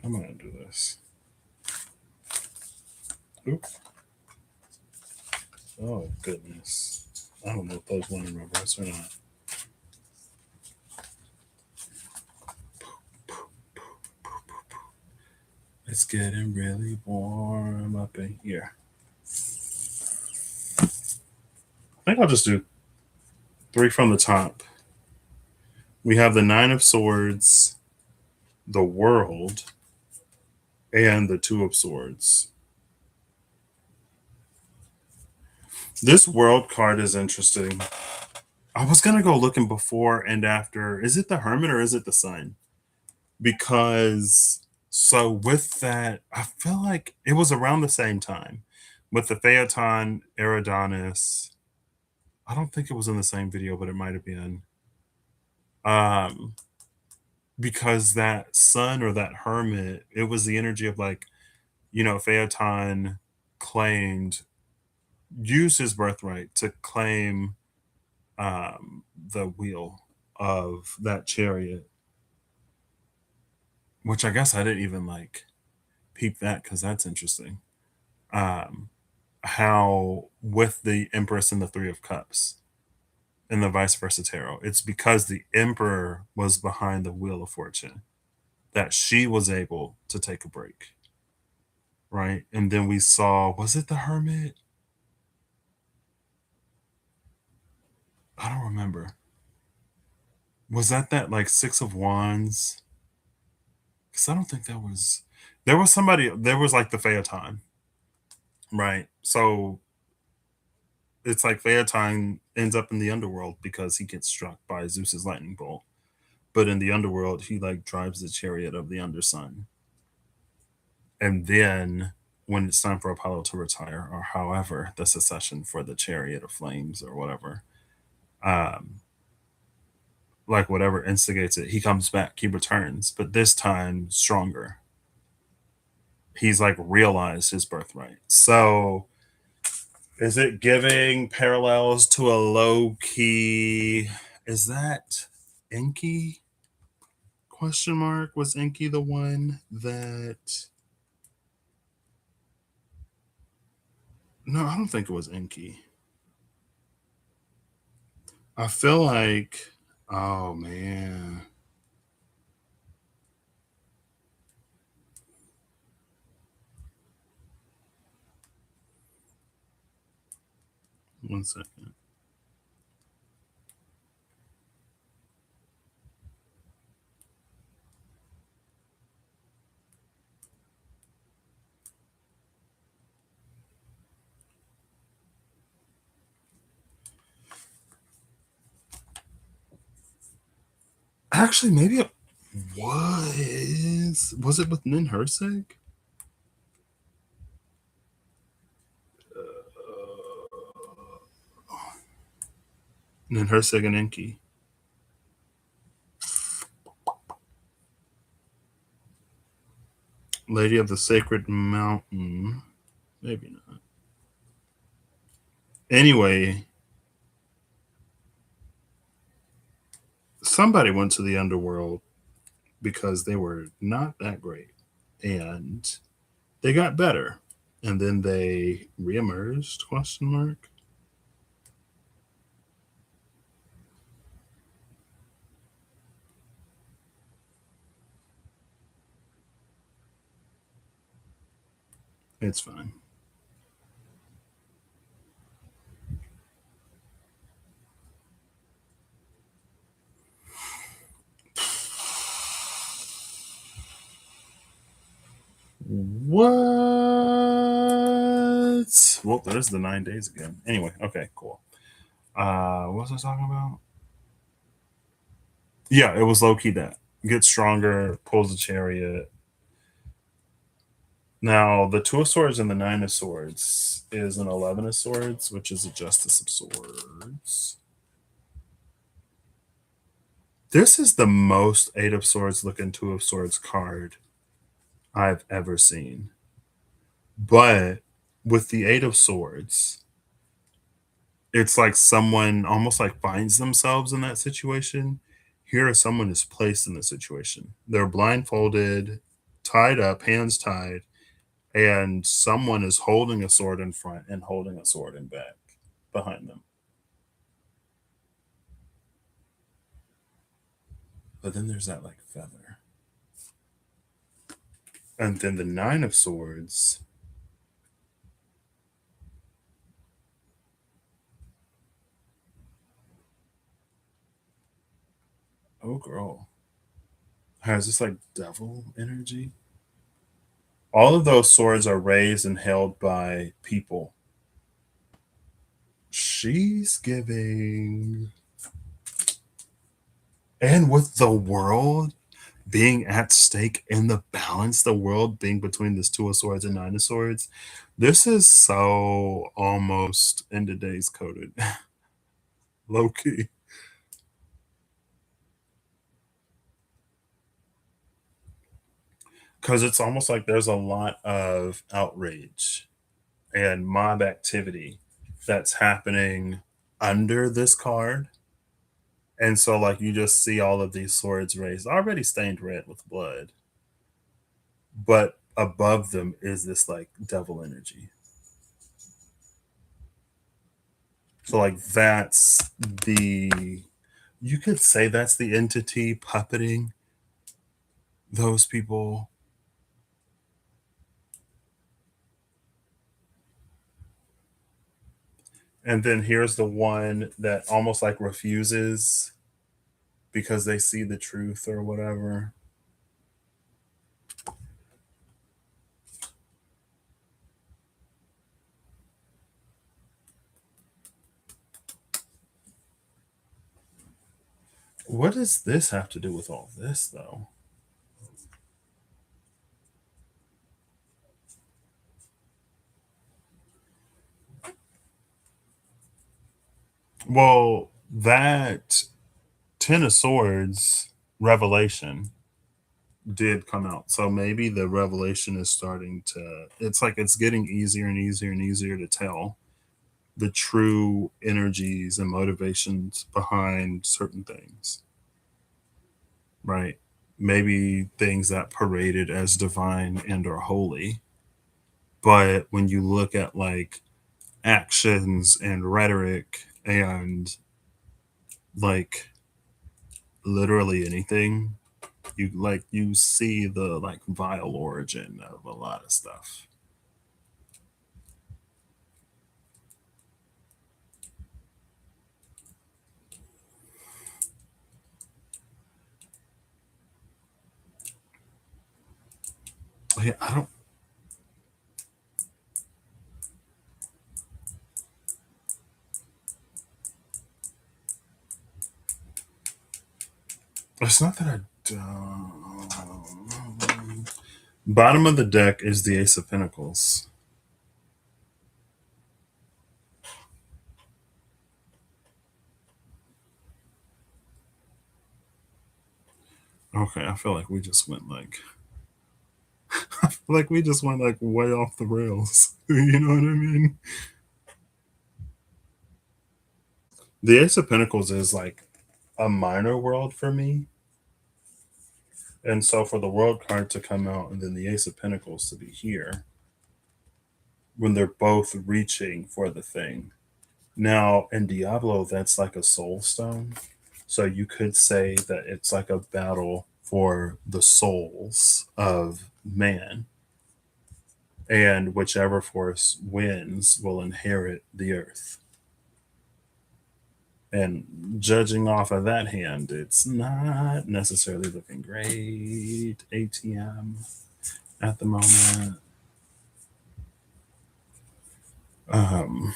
A: I'm gonna do this. Oop. Oh goodness. I don't know if those went in reverse or not. It's getting really warm up in here. I think I'll just do 3 from the top. We have the 9 of Swords, the World, and the 2 of Swords. This World card is interesting. I was going to go looking before and after. Is it the Hermit or is it the Sun? Because, so with that, I feel like it was around the same time with the Phaeton, Eridanus. I don't think it was in the same video, but it might have been. Because that Sun or that Hermit, it was the energy of like, Phaeton claimed, used his birthright to claim the wheel of that chariot, which I guess I didn't even like peep that because that's interesting. How with the Empress and the 3 of Cups and the vice versa tarot, it's because the Emperor was behind the Wheel of Fortune that she was able to take a break. Right. And then we saw, was it the Hermit? I don't remember. Was that like 6 of Wands? Because I don't think that was. There was somebody. There was like the Phaeton, right? So it's like Phaeton ends up in the underworld because he gets struck by Zeus's lightning bolt. But in the underworld, he like drives the chariot of the undersun. And then when it's time for Apollo to retire, or however the succession for the chariot of flames or whatever, um, like whatever instigates it, he comes back, he returns, but this time stronger. He's like realized his birthright. So is it giving parallels to a low key? Is that Enki? Question mark. Was Enki the one that? No, I don't think it was Enki. I feel like, oh man. One second. Actually, maybe it was. Was it with Nin Herseg? Nin Herseg and Enki. Lady of the Sacred Mountain. Maybe not. Anyway, somebody went to the underworld because they were not that great. And they got better. And then they reemerged, question mark. It's fine. What? Well, there's the 9 days again. Anyway, okay, cool. What was I talking about? Yeah, it was low key that. Gets stronger, pulls the chariot. Now, the Two of Swords and the Nine of Swords is an 11 of Swords, which is a Justice of Swords. This is the most Eight of Swords looking Two of Swords card I've ever seen. But with the Eight of Swords, it's like someone almost like finds themselves in that situation. Here, someone is placed in the situation. They're blindfolded, tied up, hands tied, and someone is holding a sword in front and holding a sword in back behind them. But then there's that like feather. And then the Nine of Swords. Oh, girl. Has this like devil energy? All of those swords are raised and held by people. She's giving. And with the world being at stake in the balance, the world being between this Two of Swords and Nine of Swords, this is so almost end of days coded. Low key. Because it's almost like there's a lot of outrage and mob activity that's happening under this card. And so, like, you just see all of these swords raised, already stained red with blood, but above them is this like devil energy. So, like, that's the, you could say that's the entity puppeting those people. And then here's the one that almost like refuses because they see the truth or whatever. What does this have to do with all this, though? Well, that Ten of Swords revelation did come out. So maybe the revelation is starting to, it's like it's getting easier and easier and easier to tell the true energies and motivations behind certain things, right? Maybe things that paraded as divine and or holy. But when you look at like actions and rhetoric and like literally anything, you see the like vile origin of a lot of stuff. Yeah, I don't. It's not that I don't. Bottom of the deck is the Ace of Pentacles. Okay, I feel like we just went like we just went like way off the rails. You know what I mean? The Ace of Pentacles is like a minor world for me. And so for the world card to come out and then the Ace of Pentacles to be here when they're both reaching for the thing. Now in Diablo, that's like a soul stone. So you could say that it's like a battle for the souls of man. And whichever force wins will inherit the earth. And judging off of that hand, it's not necessarily looking great. ATM at the moment. Um,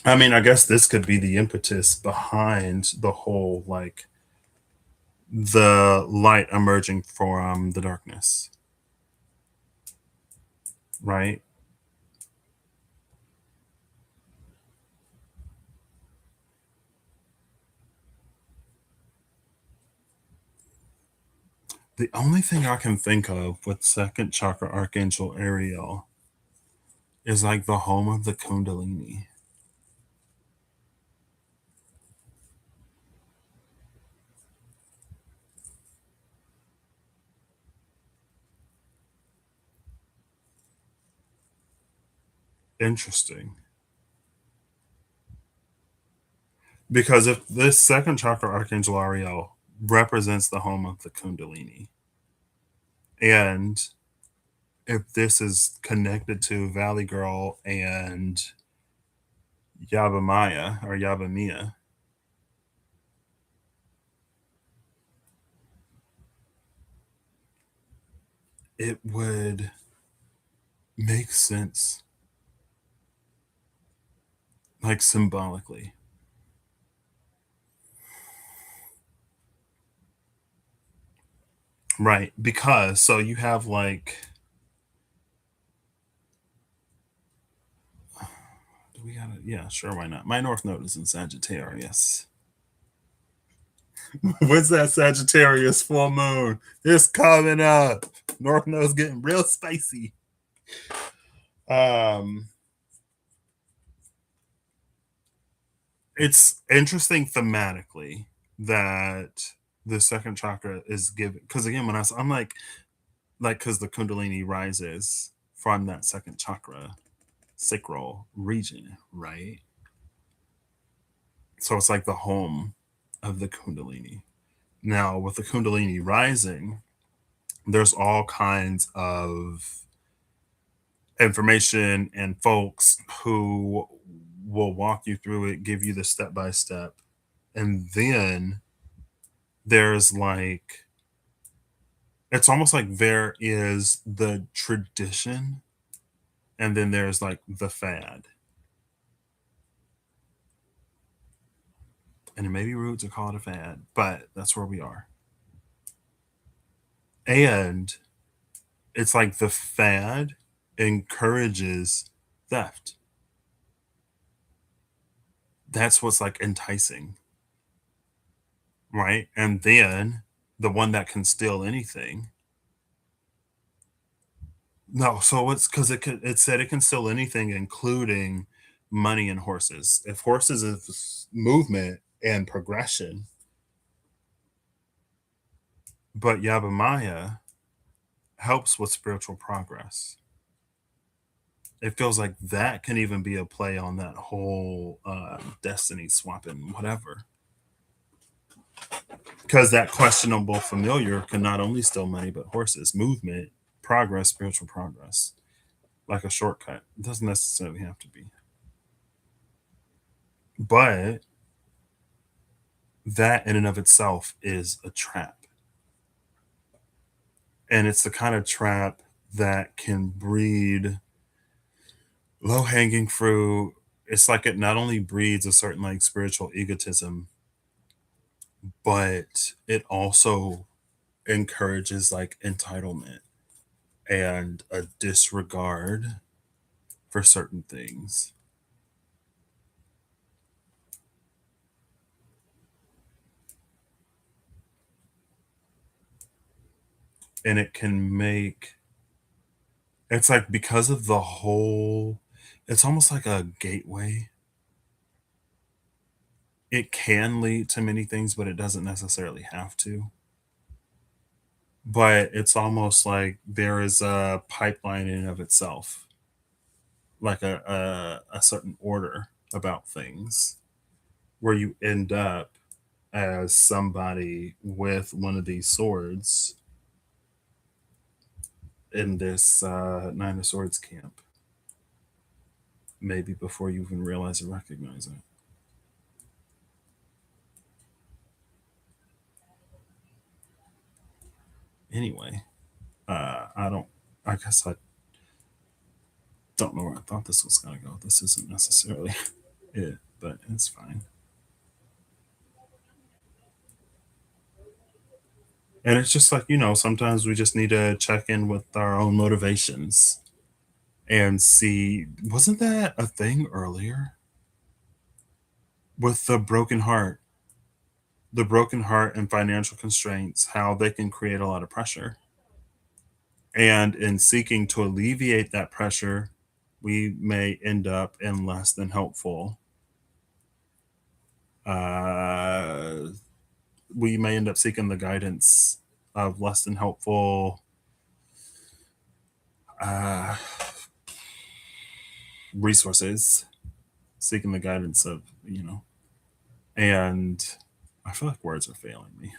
A: I mean, I guess this could be the impetus behind the whole like the light emerging from the darkness, right? The only thing I can think of with second chakra archangel Ariel is like the home of the Kundalini. Interesting. Because if this second chakra archangel Ariel represents the home of the Kundalini, and if this is connected to Valley Girl and Yabamaya or Yabamia, it would make sense, like symbolically. Right. Because so you have like, do we got it? Yeah, sure, why not? My North Node is in Sagittarius. When's that Sagittarius full moon? It's coming up. North Node's getting real spicy. Um, it's interesting thematically that the second chakra is given because again, when I'm like because the Kundalini rises from that second chakra sacral region, right? So it's like the home of the Kundalini. Now, with the Kundalini rising, there's all kinds of information and folks who will walk you through it, give you the step by step. And then there's like, it's almost like there is the tradition, and then there's like the fad. And it may be rude to call it a fad, but that's where we are. And it's like the fad encourages theft. That's what's like enticing, right? And then the one that can steal anything. No, so it's because it said it can steal anything, including money and horses. If horses is movement and progression, but Yabamaya helps with spiritual progress. It feels like that can even be a play on that whole destiny swapping, whatever. Because that questionable familiar can not only steal money but horses, movement, progress, spiritual progress, like a shortcut. It doesn't necessarily have to be, but that in and of itself is a trap, and it's the kind of trap that can breed low hanging fruit. It's like it not only breeds a certain like spiritual egotism, but it also encourages like entitlement and a disregard for certain things. And it can make it's like because of the whole it's almost like a gateway. It can lead to many things, but it doesn't necessarily have to. But it's almost like there is a pipeline in and of itself, like a certain order about things where you end up as somebody with one of these swords in this Nine of Swords camp, maybe before you even realize or recognize it. Anyway, I don't, I guess I Don't know where I thought this was going to go. This isn't necessarily it, but it's fine. And it's just like, sometimes we just need to check in with our own motivations and see, wasn't that a thing earlier with the broken heart and financial constraints, how they can create a lot of pressure. And in seeking to alleviate that pressure, we may end up in less than helpful. Uh, we may end up seeking the guidance of less than helpful uh, resources, seeking the guidance of, and I feel like words are failing me.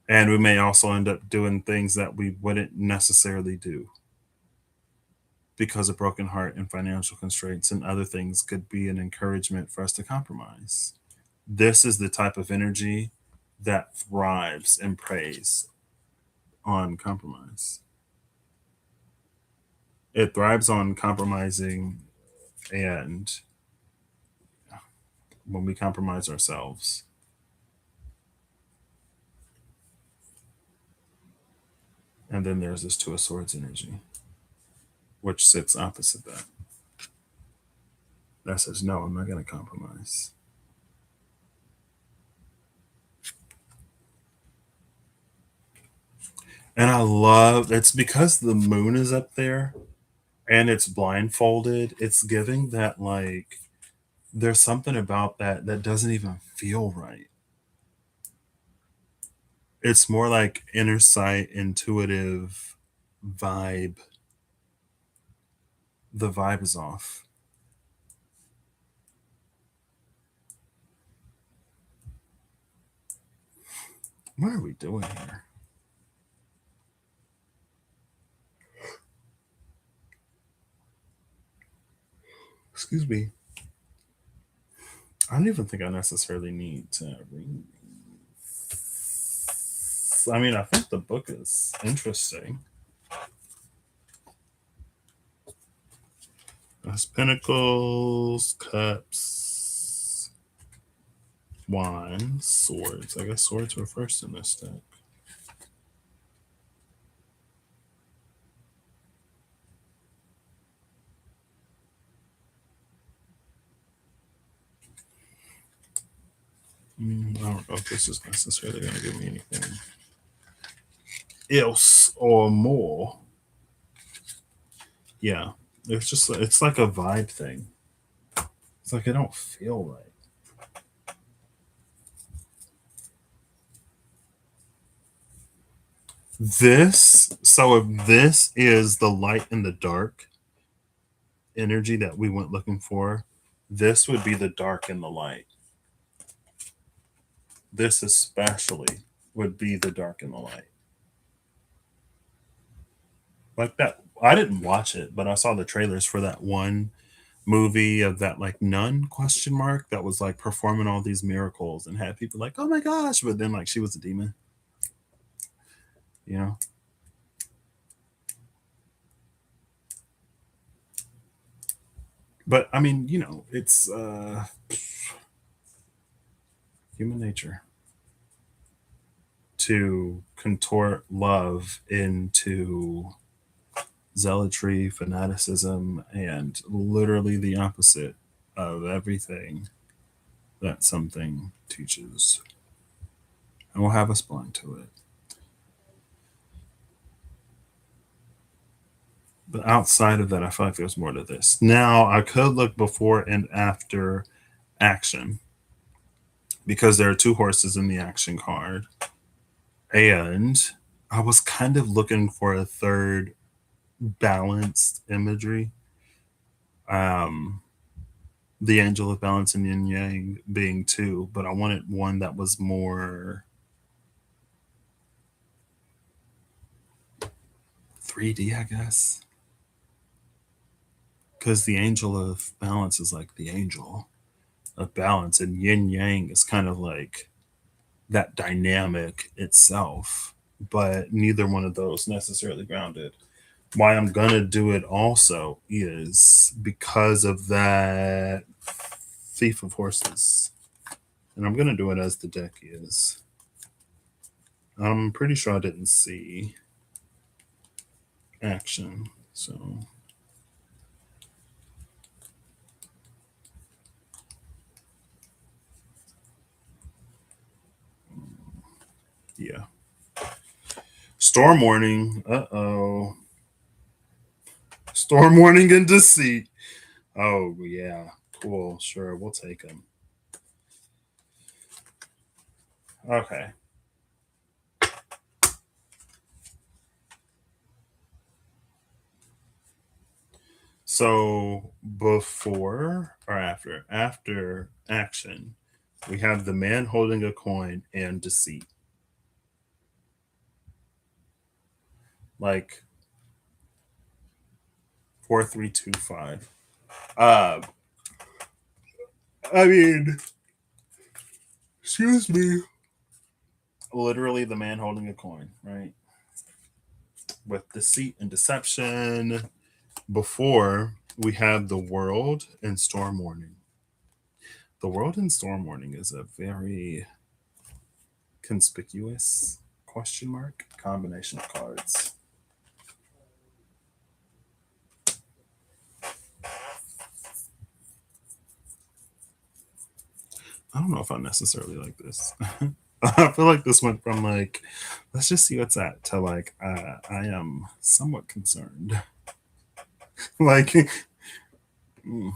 A: And we may also end up doing things that we wouldn't necessarily do because of broken heart and financial constraints, and other things could be an encouragement for us to compromise. This is the type of energy that thrives and preys on compromise. It thrives on compromising, and when we compromise ourselves. And then there's this Two of Swords energy, which sits opposite that. That says, no, I'm not going to compromise. And I love it's because the moon is up there and it's blindfolded. It's giving that, like, there's something about that doesn't even feel right. It's more like inner sight, intuitive vibe. The vibe is off. What are we doing here? Excuse me. I don't even think I necessarily need to read. I mean, I think the book is interesting. That's Pentacles, Cups, Wands, Swords. I guess Swords were first in this deck. I don't know if this is necessarily going to give me anything else or more. Yeah, it's like a vibe thing. It's like I don't feel right. If this is the light and the dark energy that we went looking for, this would be the dark and the light. This especially would be the dark and the light. Like that. I didn't watch it, but I saw the trailers for that one movie of that, like, nun question mark that was like performing all these miracles and had people like, oh my gosh, but then like she was a demon, you know. But I mean, it's human nature to contort love into zealotry, fanaticism, and literally the opposite of everything that something teaches, and will have us blind to it. But outside of that, I feel like there's more to this. Now, I could look before and after action because there are two horses in the action card. And I was kind of looking for a third balanced imagery. Um, the angel of balance and yin yang being two, but I wanted one that was more 3D, I guess. Because the angel of balance is like the angel of balance, and yin yang is kind of like that dynamic itself, but neither one of those necessarily grounded. Why I'm gonna do it also is because of that Thief of Horses. And I'm gonna do it as the deck is. I'm pretty sure I didn't see action. So yeah. Storm warning. Uh-oh. Storm warning and deceit. Oh yeah. Cool. Sure. We'll take them. Okay. So before or after? After action, we have the man holding a coin and deceit. Like 4325. Uh I mean, excuse me. Literally the man holding a coin, right? With deceit and deception. Before we have the world and storm warning. The world and storm warning is a very conspicuous question mark combination of cards. I don't know if I necessarily like this. I feel like this went from like, let's just see what's at to like, I am somewhat concerned. Like, mm,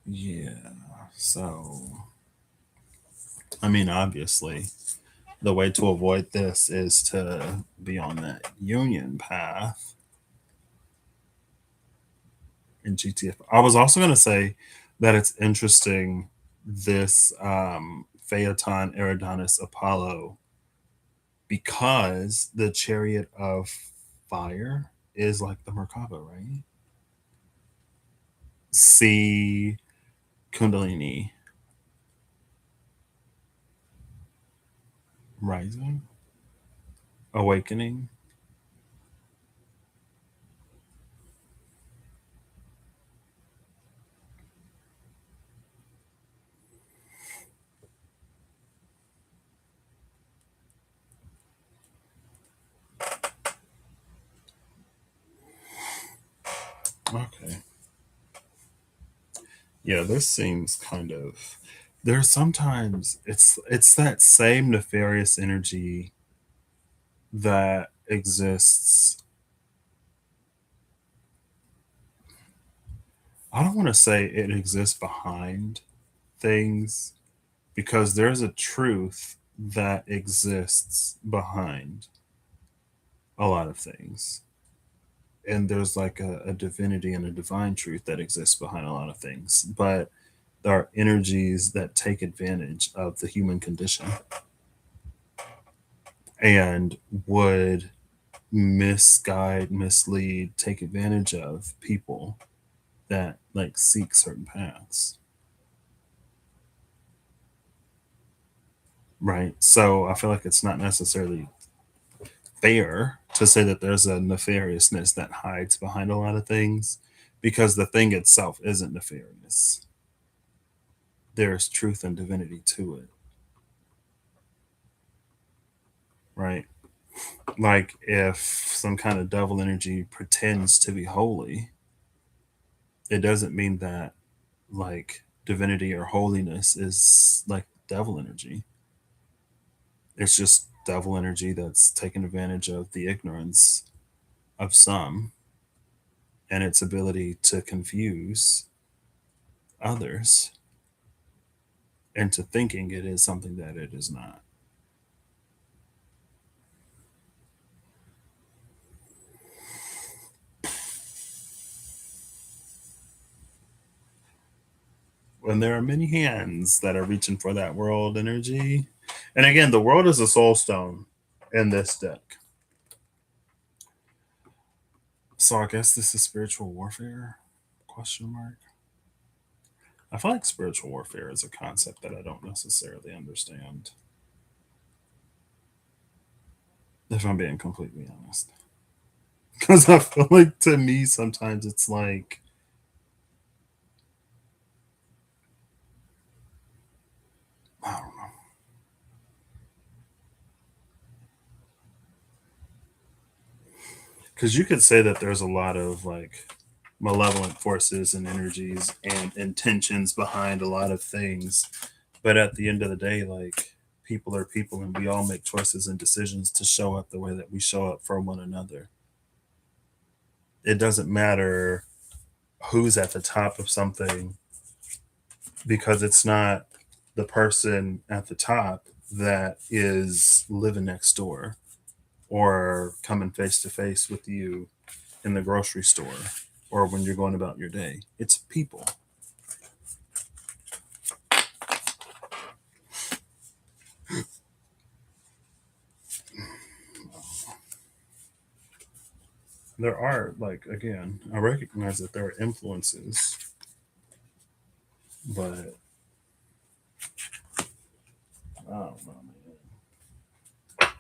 A: yeah. So, I mean, obviously, the way to avoid this is to be on that union path in GTF. I was also going to say that it's interesting this Phaeton Eridanus Apollo because the chariot of fire is like the Merkaba, right? See Kundalini rising, awakening. Okay. Yeah, this seems kind of there's sometimes it's that same nefarious energy that exists. I don't want to say it exists behind things because there's a truth that exists behind a lot of things. And there's like a divinity and a divine truth that exists behind a lot of things. But there are energies that take advantage of the human condition and would misguide, mislead, take advantage of people that like seek certain paths. Right. So I feel like it's not necessarily fair to say that there's a nefariousness that hides behind a lot of things because the thing itself isn't nefarious. There's truth and divinity to it. Right. Like if some kind of devil energy pretends to be holy, it doesn't mean that like divinity or holiness is like devil energy. It's just devil energy that's taken advantage of the ignorance of some and its ability to confuse others into thinking it is something that it is not. When there are many hands that are reaching for that world energy, And again, the world is a soul stone in this deck. So I guess this is spiritual warfare? Question mark. I feel like spiritual warfare is a concept that I don't necessarily understand. If I'm being completely honest. Because I feel like to me sometimes it's like I don't know. Because you could say that there's a lot of like malevolent forces and energies and intentions behind a lot of things. But at the end of the day, like people are people and we all make choices and decisions to show up the way that we show up for one another. It doesn't matter who's at the top of something because it's not the person at the top that is living next door or coming face to face with you in the grocery store or when you're going about your day. It's people. There are, like, again, I recognize that there are influences, but I don't know, man.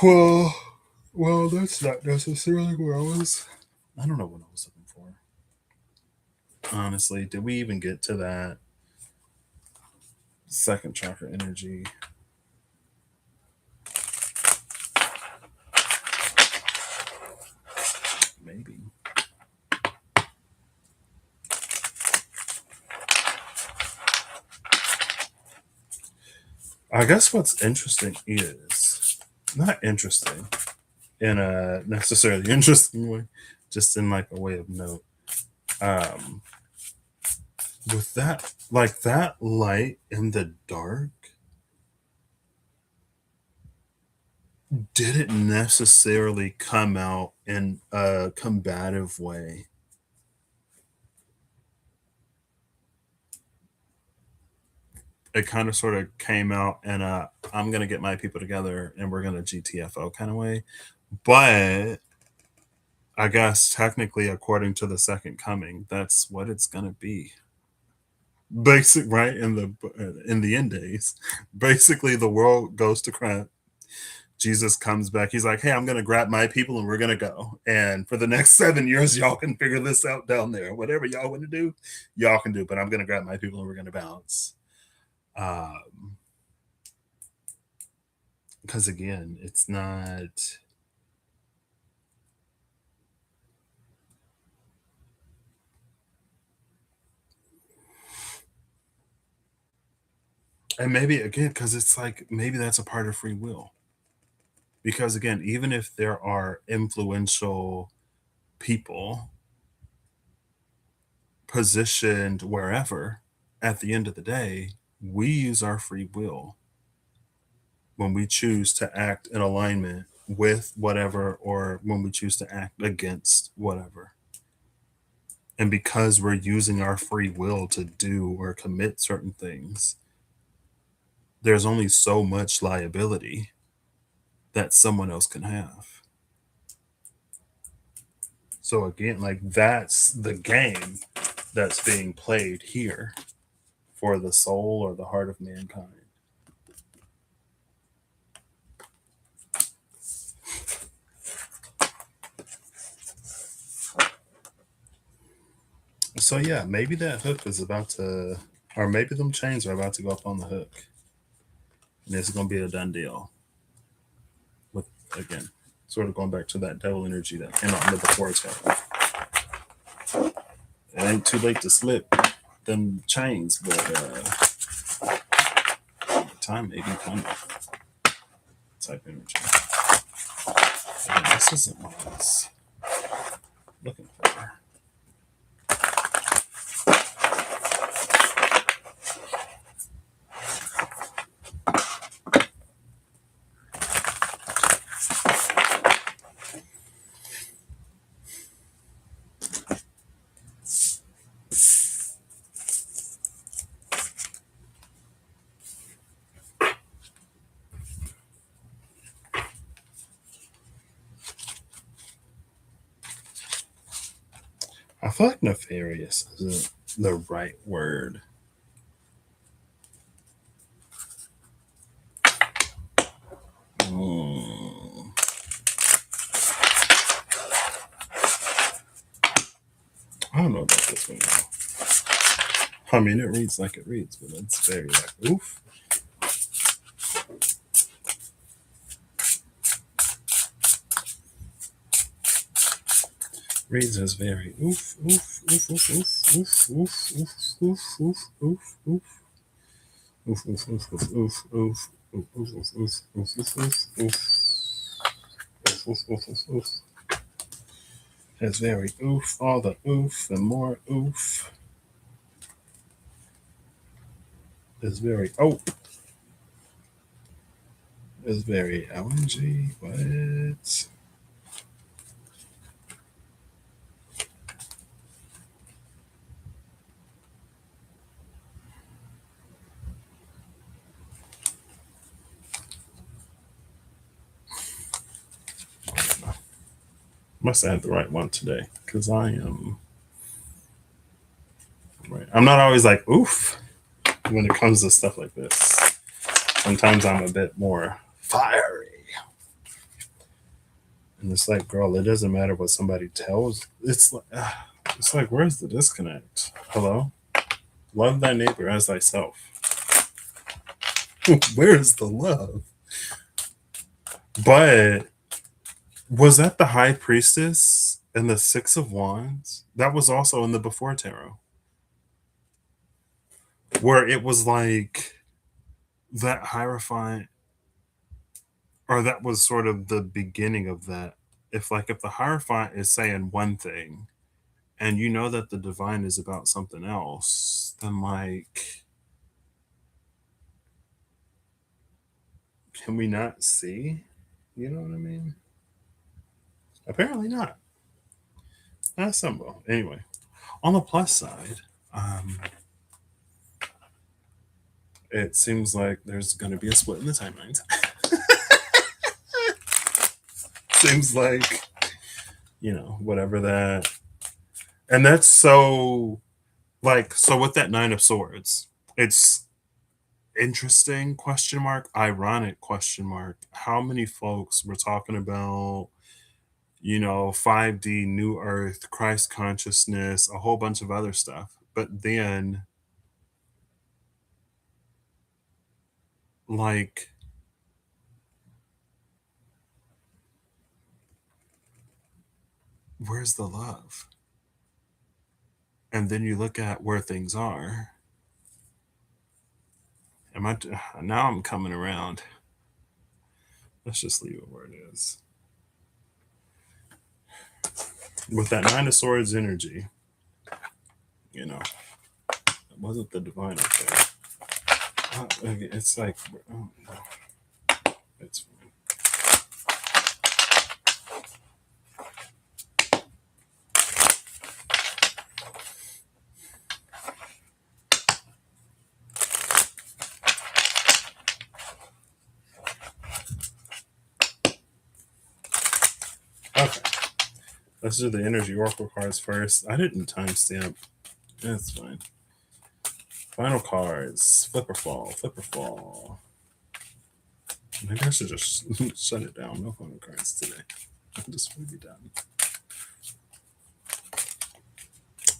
A: Well, well, that's not necessarily where I was. I don't know what I was looking for. Honestly, did we even get to that second chakra energy? Maybe. I guess what's interesting is not interesting in a necessarily interesting way, just in like a way of note. Um, with that, like that light in the dark didn't necessarily come out in a combative way. It kind of sort of came out in a I'm gonna get my people together and we're gonna GTFO kind of way. But I guess technically, according to the second coming, that's what it's gonna be. Basic right in the end days. Basically, the world goes to crap. Jesus comes back. He's like, "Hey, I'm gonna grab my people and we're gonna go. And for the next 7 years, y'all can figure this out down there. Whatever y'all want to do, y'all can do. But I'm gonna grab my people and we're gonna bounce." Um, because again, it's not. And maybe again, because it's like maybe that's a part of free will. Because again, even if there are influential people positioned wherever, at the end of the day, we use our free will when we choose to act in alignment with whatever or when we choose to act against whatever. And because we're using our free will to do or commit certain things, there's only so much liability that someone else can have. So again, like that's the game that's being played here for the soul or the heart of mankind. So yeah, maybe that hook is about to, or maybe them chains are about to go up on the hook, and it's going to be a done deal. With again, sort of going back to that devil energy that came out in the before attack. It ain't too late to slip them chains, but the time may be coming. Type energy. Again, this isn't what I was looking for. feel like nefarious isn't the right word. I don't know about this one now. I mean, it reads like it reads, but it's very like oof. Reads as very oof, oof, oof, oof, oof, oof, oof, oof, oof, oof, oof, oof. Oof, oof, oof, oof, oof, oof, oof, oof, oof, oof, oof, oof, oof, oof. Oof, oof, oof, oof, oof. It's very oof, all the oof and more oof. It's very ope. It's very LNG. What? Must have had the right one today because I am right. I'm not always like oof when it comes to stuff like this. Sometimes I'm a bit more fiery. And it's like, girl, it doesn't matter what somebody tells. It's like, where's the disconnect? Hello? Love thy neighbor as thyself. Where's the love? But was that the high priestess and the six of wands? That was also in the before tarot. Where it was like that hierophant, or that was sort of the beginning of that. If the hierophant is saying one thing and you know that the divine is about something else, then like, can we not see? You know what I mean? Apparently not. That's simple. Anyway, on the plus side, um, it seems like there's going to be a split in the timelines. Seems like, whatever that. And that's so, like, so with that Nine of Swords, it's interesting, question mark, ironic, question mark. How many folks were talking about, 5D, New Earth, Christ consciousness, a whole bunch of other stuff. But then, like, where's the love? And then you look at where things are. Now I'm coming around. Let's just leave it where it is. With that Nine of Swords energy, it wasn't the divine up there. It's like, oh, no. It's fine. Okay. Let's do the energy oracle cards first. I didn't timestamp. That's fine. Final cards. Flipper fall. Flipper fall. Maybe I should just shut it down. No final cards today. I just want to be done.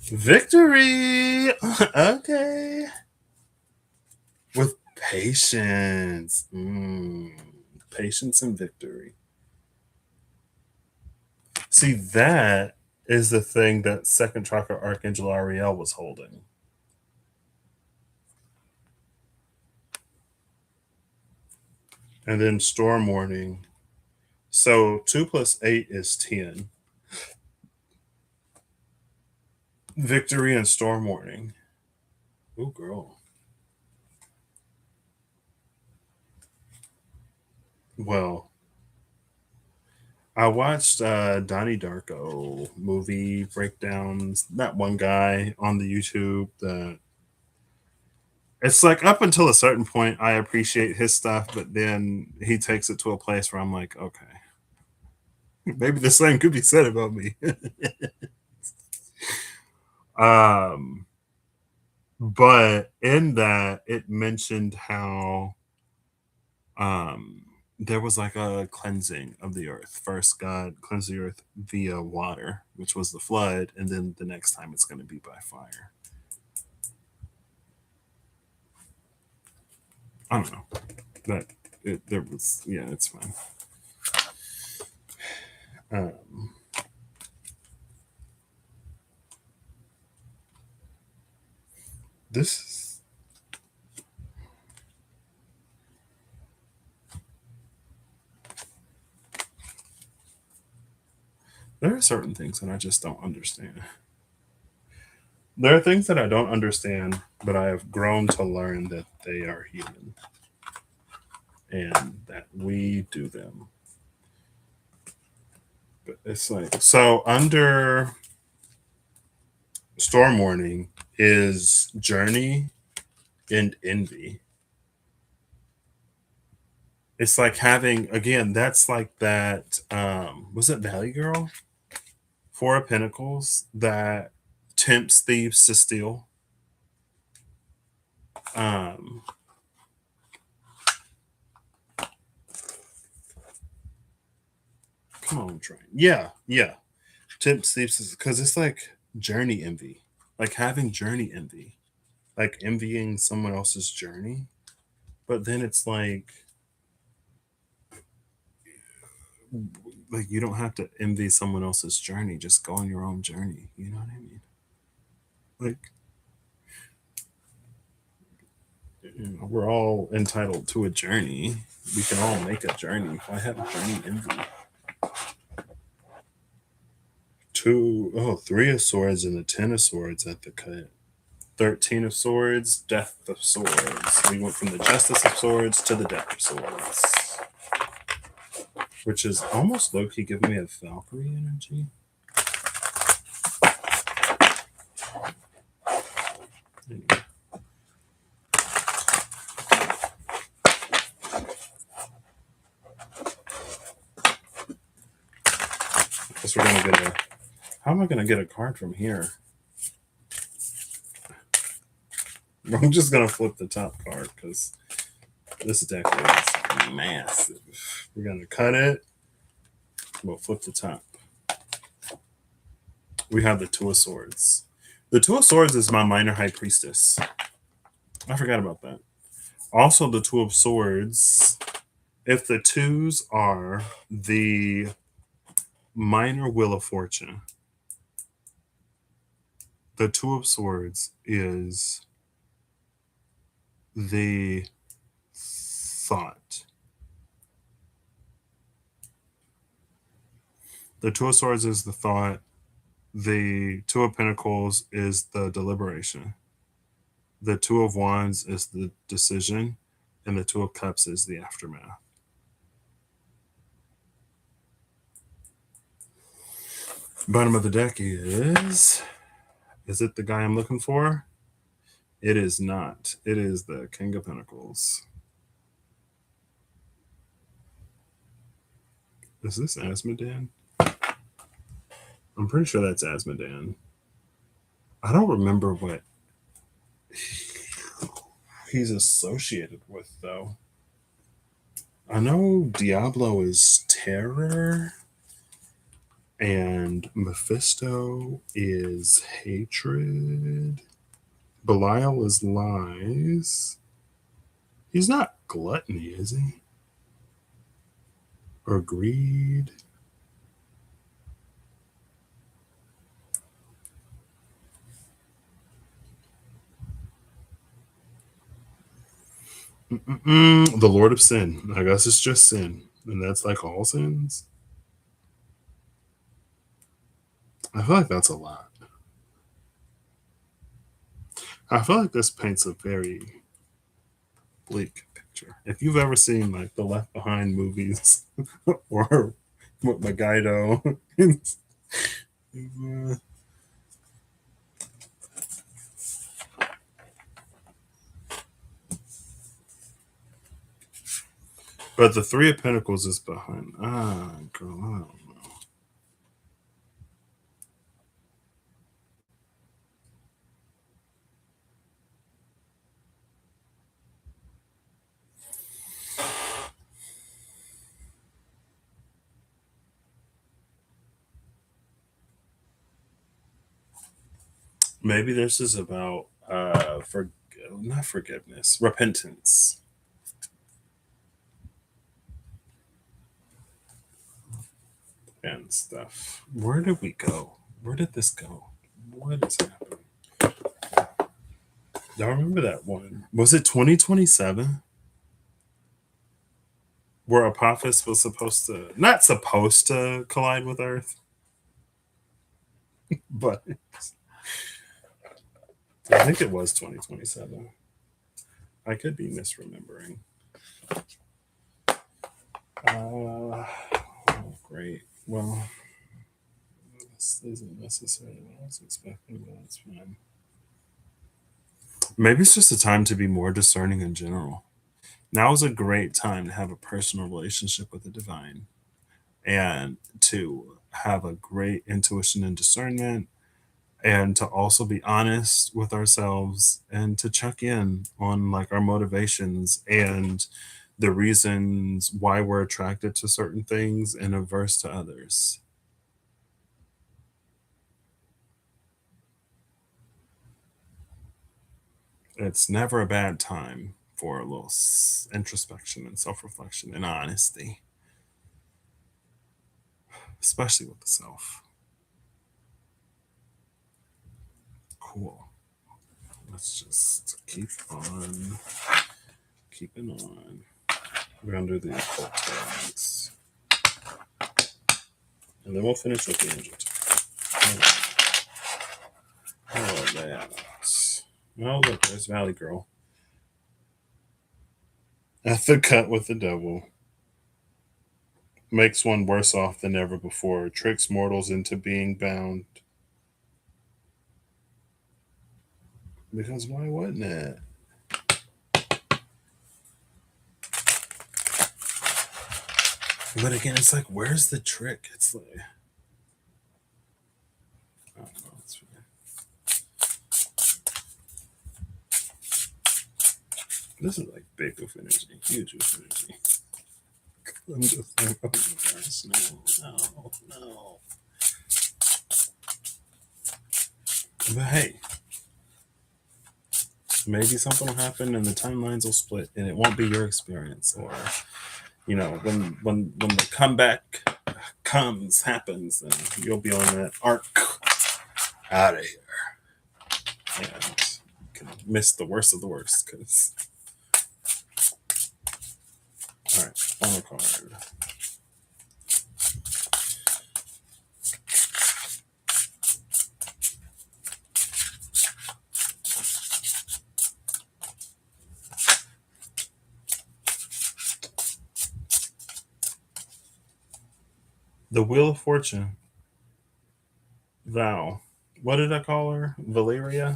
A: Victory! Okay. With patience. Patience and victory. See, that is the thing that second chakra Archangel Ariel was holding. And then storm warning. So 2 plus 8 is 10. Victory and storm warning. Oh, girl. Well, I watched Donnie Darko movie breakdowns. That one guy on the YouTube that it's like up until a certain point, I appreciate his stuff, but then he takes it to a place where I'm like, okay, maybe the same could be said about me. Um, but in that, it mentioned how um there was like a cleansing of the earth. First, God cleansed the earth via water, which was the flood, and then the next time it's going to be by fire. I don't know, but there was, yeah, it's fine. Um, this there are certain things that I just don't understand. There are things that I don't understand, but I have grown to learn that they are human and that we do them. But it's like, so under storm warning is journey and envy. It's like having, again, that's like that was it Valley Girl? Four of Pentacles that tempts thieves to steal. Um Come on, train. Yeah, yeah. Tempts thieves because it's like journey envy. Like having journey envy. Like envying someone else's journey. But then it's like you don't have to envy someone else's journey. Just go on your own journey. You know what I mean? Like, you know, we're all entitled to a journey. We can all make a journey. If I have journey envy. Three of swords and the 10 of swords at the cut. 13 of swords, death of swords. We went from the justice of swords to the death of swords. Which is almost low-key giving me a Valkyrie energy. Anyway. Guess we're gonna get a. How am I gonna get a card from here? I'm just gonna flip the top card because this deck is massive. We're gonna cut it. We'll flip the top. We have the Two of Swords. The Two of Swords is my minor high priestess. I forgot about that. Also, the Two of Swords. If the twos are the minor Wheel of Fortune, the Two of Swords is the thought. The Two of Swords is the thought. The Two of Pentacles is the deliberation. The Two of Wands is the decision. And the Two of Cups is the aftermath. Bottom of the deck is it the guy I'm looking for? It is not. It is the King of Pentacles. Is this Asmodan? I'm pretty sure that's Asmodan. I don't remember what he's associated with, though. I know Diablo is terror, and Mephisto is hatred. Belial is lies. He's not gluttony, is he? Or greed? The Lord of Sin. I guess it's just sin. And that's like all sins. I feel like that's a lot. I feel like this paints a very bleak picture. If you've ever seen like the Left Behind movies or with Megaido, but the Three of Pentacles is behind. Girl, I don't know. Maybe this is about for not forgiveness, repentance and stuff. Where did we go? Where did this go? What is happening? Y'all remember that one? Was it 2027? Where Apophis was supposed to, not supposed to collide with Earth, but I think it was 2027. I could be misremembering. Oh, great. Well, this isn't necessarily what I was expecting, but that's fine. Maybe it's just a time to be more discerning in general. Now is a great time to have a personal relationship with the divine and to have a great intuition and discernment, and to also be honest with ourselves and to check in on like our motivations and the reasons why we're attracted to certain things and averse to others. It's never a bad time for a little introspection and self-reflection and honesty, especially with the self. Cool. Let's just keep on keeping on. We're gonna do the occult next, and then we'll finish with the angel. Oh, that. Oh, look, there's Valley Girl at the cut with the devil. Makes one worse off than ever before. Tricks mortals into being bound. Because why wouldn't it? But again, it's like, where's the trick? It's like, I don't know. It's fine. This is like big of energy, huge of energy. I'm just like, oh my gosh, no. But hey, maybe something will happen and the timelines will split and it won't be your experience. Or, you know, when the comeback happens, then you'll be on that arc out of here. And you can miss the worst of the worst. Because, all right, final card. The Wheel of Fortune. Val. What did I call her? Valeria?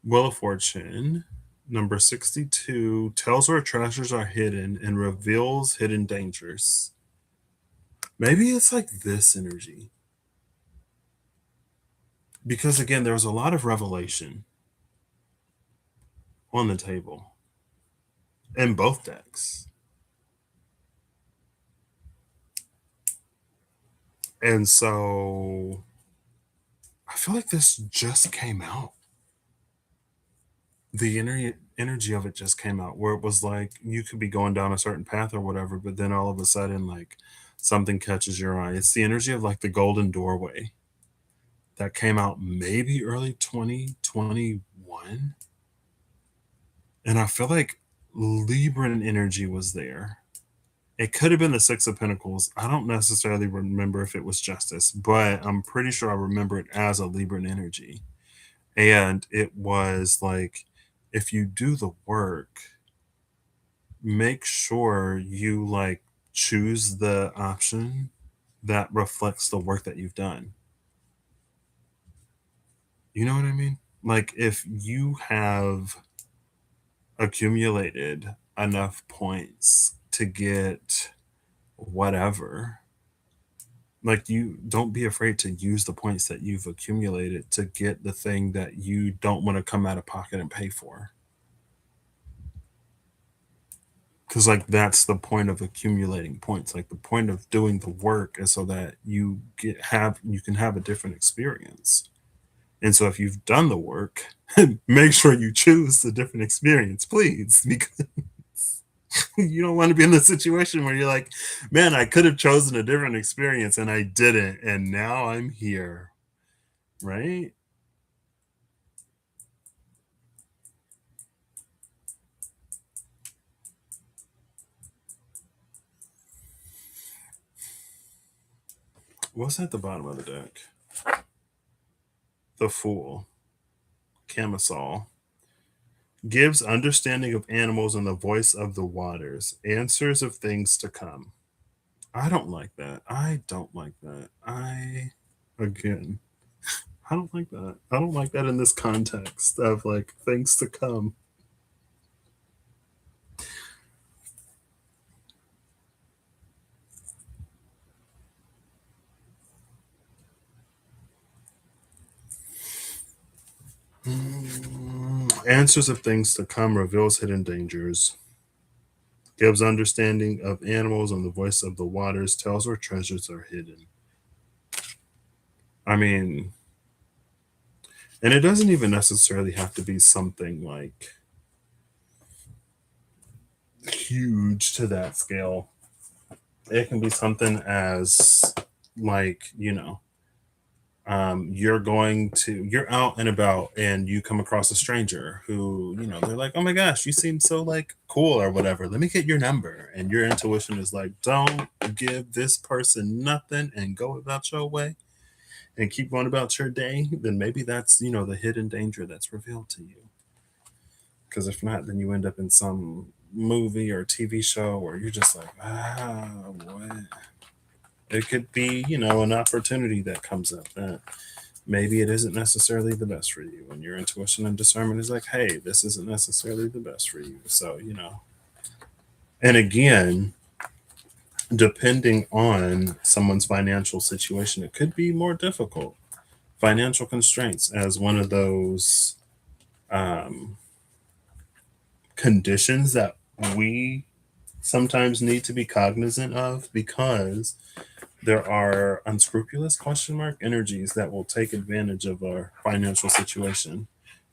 A: Wheel of Fortune, number 62, tells where treasures are hidden and reveals hidden dangers. Maybe it's like this energy. Because again, there was a lot of revelation on the table in both decks. And so I feel like this just came out. The energy of it just came out, where it was like you could be going down a certain path or whatever, but then all of a sudden, like something catches your eye. It's the energy of like the golden doorway that came out maybe early 2021. And I feel like Libran energy was there. It could have been the Six of Pentacles. I don't necessarily remember if it was Justice, but I'm pretty sure I remember it as a Libran energy. And it was like, if you do the work, make sure you like choose the option that reflects the work that you've done. You know what I mean? Like, if you have accumulated enough points to get whatever, like, you don't be afraid to use the points that you've accumulated to get the thing that you don't want to come out of pocket and pay for. Because like that's the point of accumulating points. Like the point of doing the work is so that you can have a different experience. And so if you've done the work, make sure you choose the different experience, please, because you don't want to be in the situation where you're like, man, I could have chosen a different experience and I didn't, and now I'm here, right? What's at the bottom of the deck? The Fool, Camisole. Gives understanding of animals and the voice of the waters, answers of things to come. I don't like that. I don't like that. Again, I don't like that. I don't like that in this context of like things to come. Answers of things to come, reveals hidden dangers, gives understanding of animals and the voice of the waters, tells where treasures are hidden. I mean, and it doesn't even necessarily have to be something like huge to that scale. It can be something as like, you're out and about and you come across a stranger who, they're like, oh my gosh, you seem so like cool or whatever, let me get your number, and your intuition is like, don't give this person nothing and go about your way and keep going about your day. Then maybe that's, the hidden danger that's revealed to you. Because if not, then you end up in some movie or TV show where you're just like, what. It could be, an opportunity that comes up that maybe it isn't necessarily the best for you. And your intuition and discernment is like, hey, this isn't necessarily the best for you. So, and again, depending on someone's financial situation, it could be more difficult. Financial constraints as one of those um, conditions that we sometimes need to be cognizant of, because there are unscrupulous question mark energies that will take advantage of our financial situation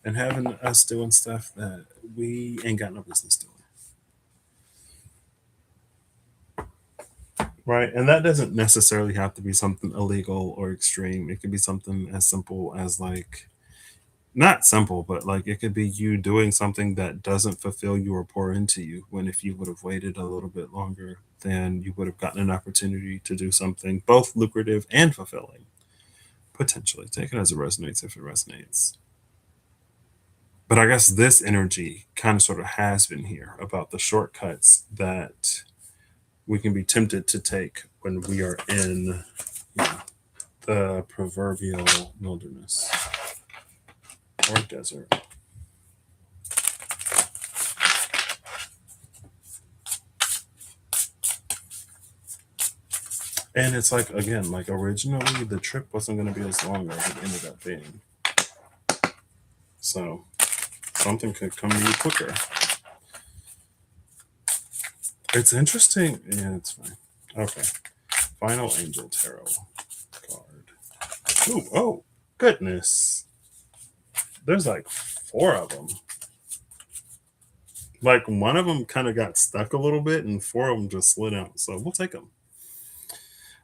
A: and having us doing stuff that we ain't got no business doing. Right. And that doesn't necessarily have to be something illegal or extreme. It could be something as simple as like, not simple, but like it could be you doing something that doesn't fulfill you or pour into you. When if you would have waited a little bit longer, then you would have gotten an opportunity to do something both lucrative and fulfilling. Potentially. Take it as it resonates if it resonates. But I guess this energy kind of sort of has been here about the shortcuts that we can be tempted to take when we are in, the proverbial wilderness or desert. And it's like, again, like originally the trip wasn't going to be as long as it ended up being. So something could come to you quicker. It's interesting. Yeah, it's fine. Okay. Final Angel Tarot card. Ooh, oh, goodness. There's like four of them. Like one of them kind of got stuck a little bit, and four of them just slid out. So we'll take them.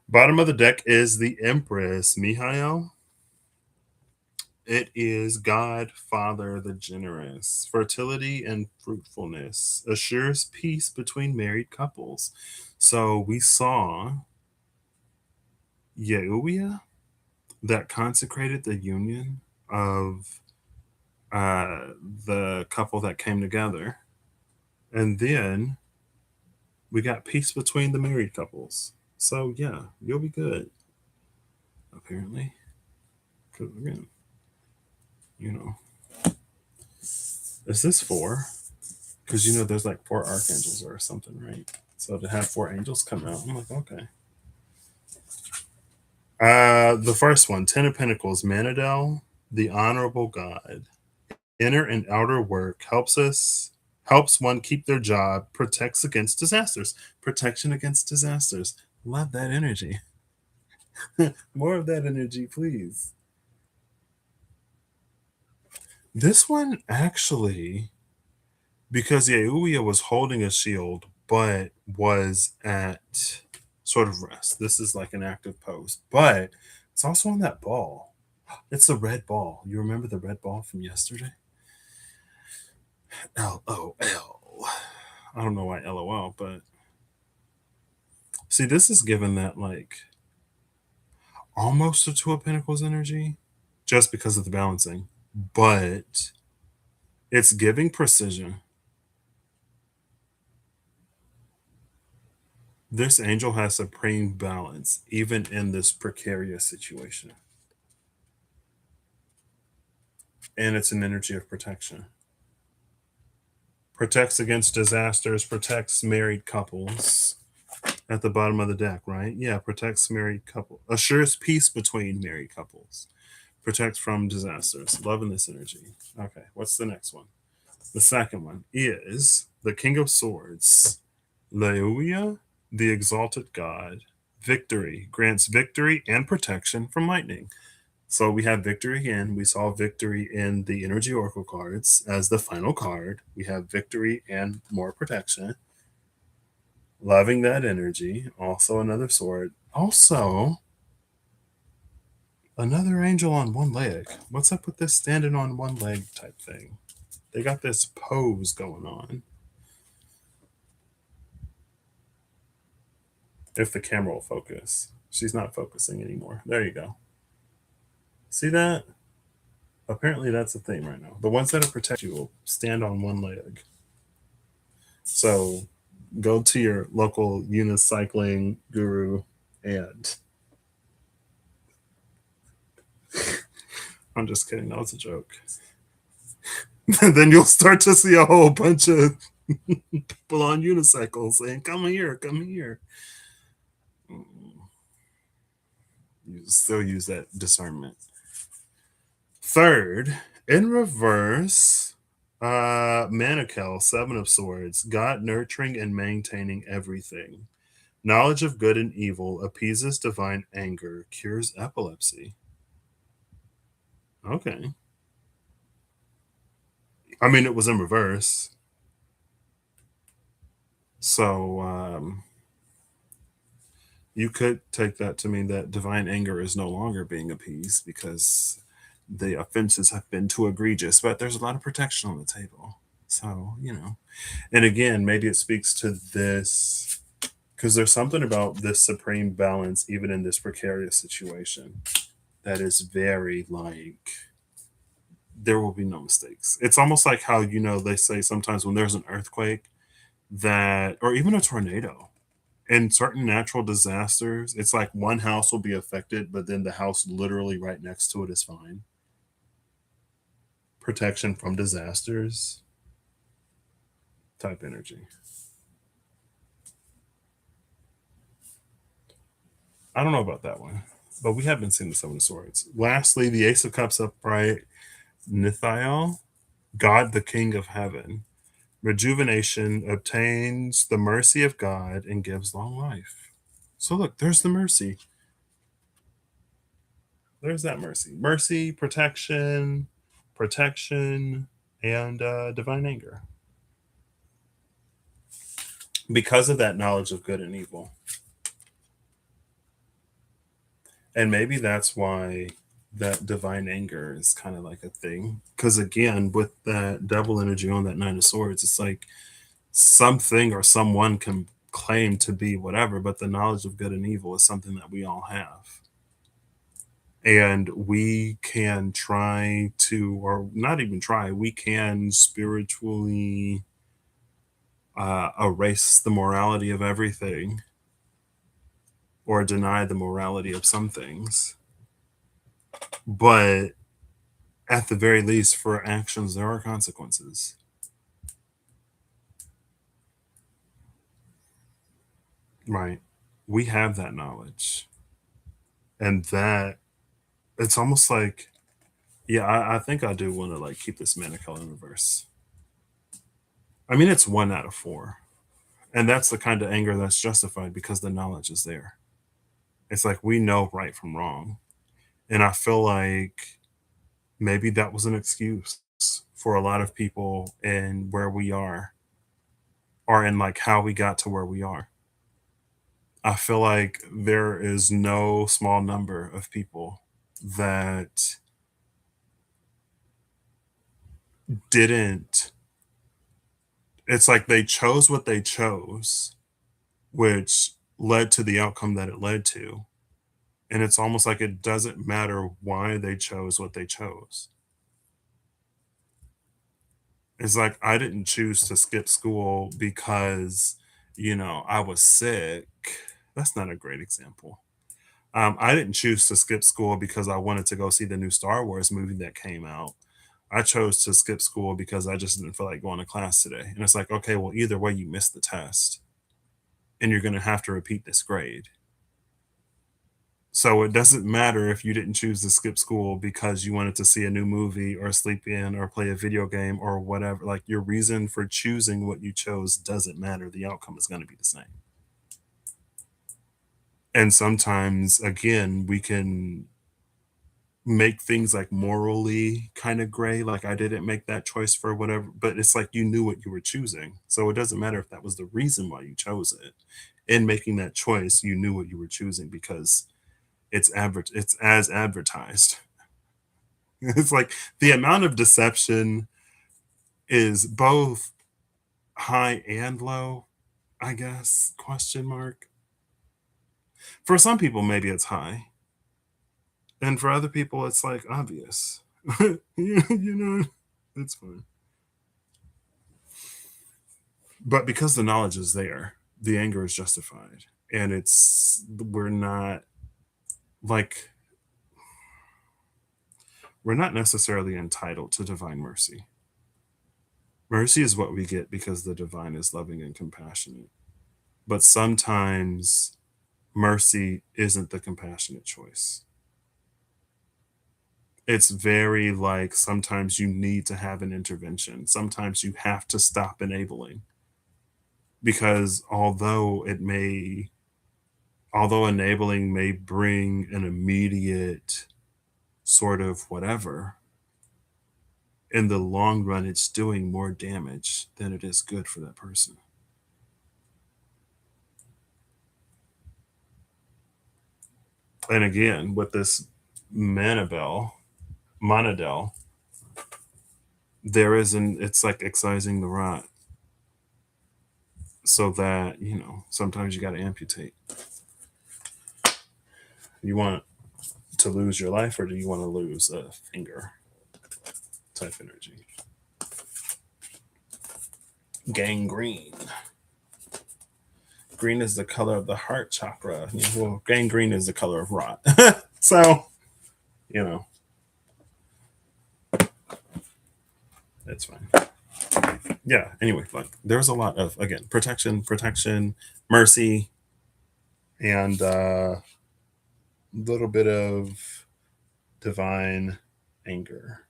A: Bottom of the deck is the Empress, Mihail. It is God, Father, the generous, fertility and fruitfulness, assures peace between married couples. So we saw Yeuia that consecrated the union of the couple that came together. And then we got peace between the married couples. So yeah, you'll be good, apparently. Because again, you know, is this four? Because there's like four archangels or something, right? So to have four angels come out, I'm like, okay. The first one, Ten of Pentacles, Manadel, the honorable God. Inner and outer work helps us helps one keep their job, protects against disasters. Protection against disasters. Love that energy. More of that energy, please. This one actually, because Yeuya was holding a shield, but was at sort of rest. This is like an active pose, but it's also on that ball. It's a red ball. You remember the red ball from yesterday? LOL. I don't know why LOL, but see, this is given that like almost a Two of Pentacles energy just because of the balancing, but it's giving precision. This angel has supreme balance, even in this precarious situation. And it's an energy of protection. Protects against disasters, protects married couples at the bottom of the deck, right? Yeah, protects married couple, assures peace between married couples, protects from disasters. Loving this energy. Okay, what's the next one? The second one is the King of Swords, Leuia, the Exalted God. Victory grants victory and protection from lightning. So we have victory again. We saw victory in the energy oracle cards as the final card. We have victory and more protection. Loving that energy. Also another sword. Also another angel on one leg. What's up with this standing on one leg type thing? They got this pose going on. If the camera will focus. She's not focusing anymore. There you go. See that? Apparently that's a thing right now. The ones that protect you will stand on one leg. So go to your local unicycling guru and I'm just kidding, that was a joke. Then you'll start to see a whole bunch of people on unicycles saying, come here, come here. You still use that discernment. Third, in reverse, Manakel, Seven of Swords, God nurturing and maintaining everything. Knowledge of good and evil appeases divine anger, cures epilepsy. Okay. I mean, it was in reverse. So you could take that to mean that divine anger is no longer being appeased because the offenses have been too egregious, but there's a lot of protection on the table. So, and again, maybe it speaks to this because there's something about this supreme balance, even in this precarious situation, that is very like there will be no mistakes. It's almost like how, they say sometimes when there's an earthquake that, or even a tornado, in certain natural disasters, it's like one house will be affected, but then the house literally right next to it is fine. Protection from disasters type energy. I don't know about that one, but we have been seeing the Seven of Swords. Lastly, the Ace of Cups upright, Nithiel, God the King of Heaven. Rejuvenation obtains the mercy of God and gives long life. So look, there's the mercy. There's that mercy. Mercy, protection, and divine anger. Because of that knowledge of good and evil. And maybe that's why that divine anger is kind of like a thing. Because again, with that devil energy on that Nine of Swords, it's like something or someone can claim to be whatever, but the knowledge of good and evil is something that we all have. And we can try to, or not even try, we can spiritually erase the morality of everything or deny the morality of some things. But at the very least, for actions, there are consequences. Right. We have that knowledge. And that, it's almost like, yeah, I think I do want to like keep this Manichae in reverse. I mean, it's 1 out of 4. And that's the kind of anger that's justified because the knowledge is there. It's like we know right from wrong. And I feel like maybe that was an excuse for a lot of people in where we are, or in like how we got to where we are. I feel like there is no small number of people that didn't, it's like they chose what they chose, which led to the outcome that it led to. And it's almost like it doesn't matter why they chose what they chose. It's like I didn't choose to skip school because, I was sick. That's not a great example. I didn't choose to skip school because I wanted to go see the new Star Wars movie that came out. I chose to skip school because I just didn't feel like going to class today. And it's like, okay, well, either way, you missed the test and you're going to have to repeat this grade. So it doesn't matter if you didn't choose to skip school because you wanted to see a new movie or sleep in or play a video game or whatever. Like your reason for choosing what you chose doesn't matter. The outcome is going to be the same. And sometimes, again, we can make things like morally kind of gray. Like I didn't make that choice for whatever, but it's like you knew what you were choosing. So it doesn't matter if that was the reason why you chose it. In making that choice, you knew what you were choosing because it's as advertised. It's like the amount of deception is both high and low, I guess, question mark. For some people, maybe it's high. And for other people, it's like obvious. It's fine. But because the knowledge is there, the anger is justified. And we're not like, we're not necessarily entitled to divine mercy. Mercy is what we get because the divine is loving and compassionate. But sometimes mercy isn't the compassionate choice. It's very like sometimes you need to have an intervention. Sometimes you have to stop enabling because although enabling may bring an immediate sort of whatever, in the long run, it's doing more damage than it is good for that person. And again, with this Manabel, Monadel, it's like excising the rot so that, sometimes you got to amputate. You want to lose your life or do you want to lose a finger type energy? Gangrene. Green is the color of the heart chakra. Well, gangrene is the color of rot. So, you know, it's fine. Yeah, anyway, like there's a lot of, again, protection, mercy, and a little bit of divine anger.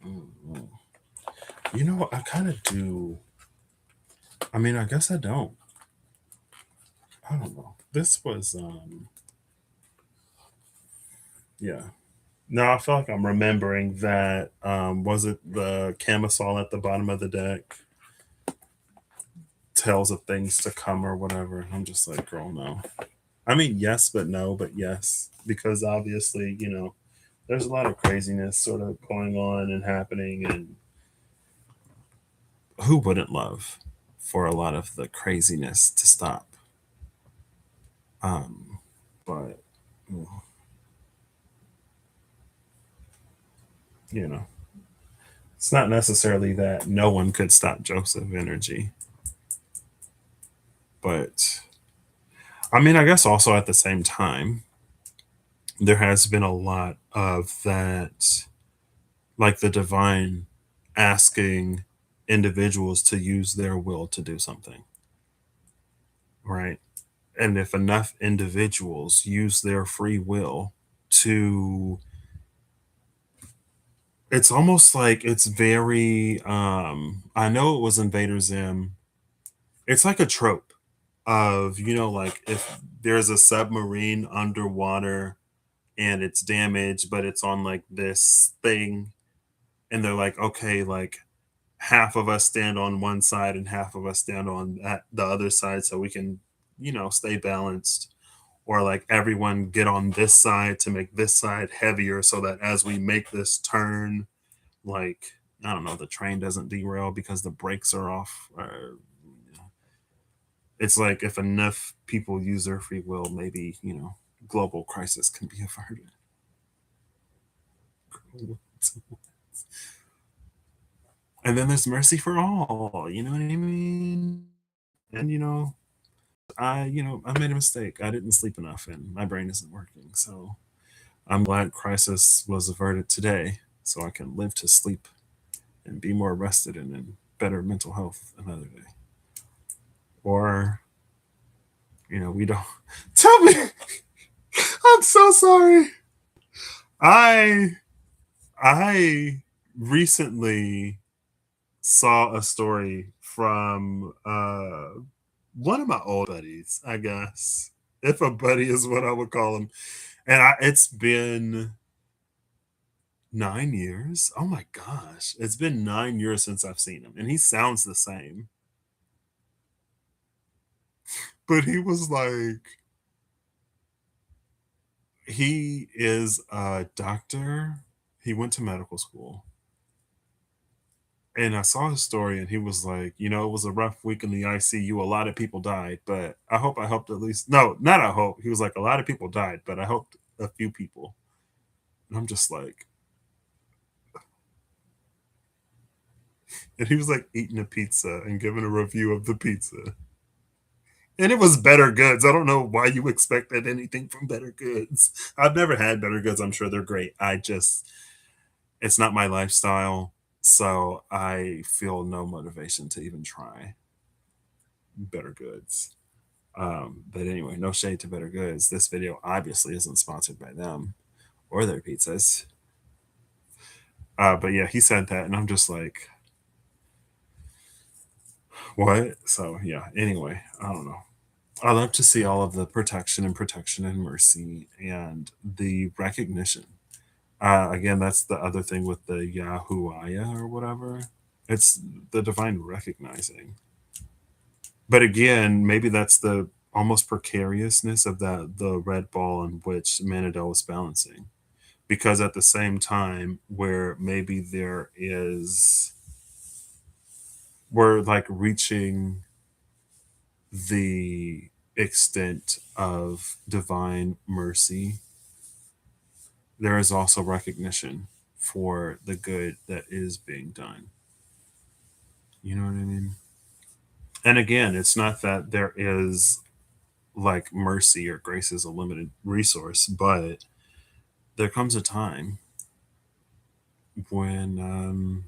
A: Mm. I kind of do. I mean, I guess I don't. I don't know. This was, yeah. No, I feel like I'm remembering that. Was it the camisole at the bottom of the deck? Tales of things to come or whatever. I'm just like, girl, no. I mean, yes, but no, but yes. Because obviously, there's a lot of craziness sort of going on and happening. And who wouldn't love for a lot of the craziness to stop? Um, but, you know, it's not necessarily that no one could stop Joseph energy. But I mean, I guess also at the same time, there has been a lot of that, like the divine asking individuals to use their will to do something, right? And if enough individuals use their free will to, it's almost like it's very, I know it was Invader Zim. It's like a trope of, like if there's a submarine underwater and it's damaged, but it's on like this thing, and they're like, okay, like half of us stand on one side and half of us stand on the other side so we can, stay balanced. Or like everyone get on this side to make this side heavier so that as we make this turn, like, I don't know, the train doesn't derail because the brakes are off. Or, it's like if enough people use their free will, maybe, global crisis can be averted. And then there's mercy for all, you know what I mean? And I made a mistake. I didn't sleep enough and my brain isn't working. So I'm glad crisis was averted today so I can live to sleep and be more rested and in better mental health another day. Or, we don't tell me. I'm so sorry. I I recently saw a story from one of my old buddies, I guess. If a buddy is what I would call him. And it's been 9 years. Oh my gosh. It's been 9 years since I've seen him. And he sounds the same. But he was like, he is a doctor. He went to medical school. And I saw his story and he was like, it was a rough week in the ICU. A lot of people died, but I hope I helped at least. No, not I hope. He was like, a lot of people died, but I helped a few people. And I'm just like, and he was like eating a pizza and giving a review of the pizza. And it was Better Goods. I don't know why you expected anything from Better Goods. I've never had Better Goods. I'm sure they're great. It's not my lifestyle. So I feel no motivation to even try Better Goods. But anyway, no shade to Better Goods. This video obviously isn't sponsored by them or their pizzas. But yeah, he said that, and I'm just like, what? So yeah, anyway, I don't know. I love to see all of the protection and mercy and the recognition. Again, that's the other thing with the Yahuwah or whatever. It's the divine recognizing. But again, maybe that's the almost precariousness of the red ball in which Manadel is balancing. Because at the same time, where maybe we're like reaching the extent of divine mercy, there is also recognition for the good that is being done. You know what I mean? And again, it's not that there is like mercy or grace is a limited resource, but there comes a time when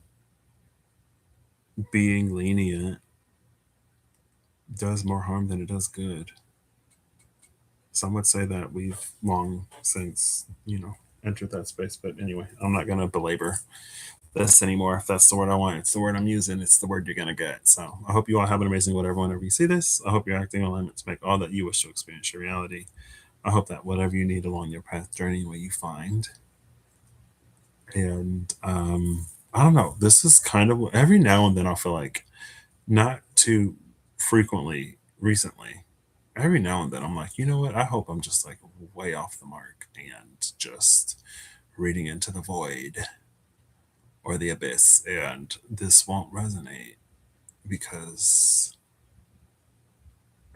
A: being lenient does more harm than it does good. Some would say that we've long since, entered that space. But anyway, I'm not going to belabor this anymore. If that's the word I want, it's the word I'm using. It's the word you're going to get. So I hope you all have an amazing whatever whenever you see this. I hope you're acting in alignment to make all that you wish to experience your reality. I hope that whatever you need along your path journey, what you find. And I don't know. This is kind of every now and then I feel like not too frequently recently. Every now and then I'm like, you know what? I hope I'm just like way off the mark and just reading into the void or the abyss, and this won't resonate because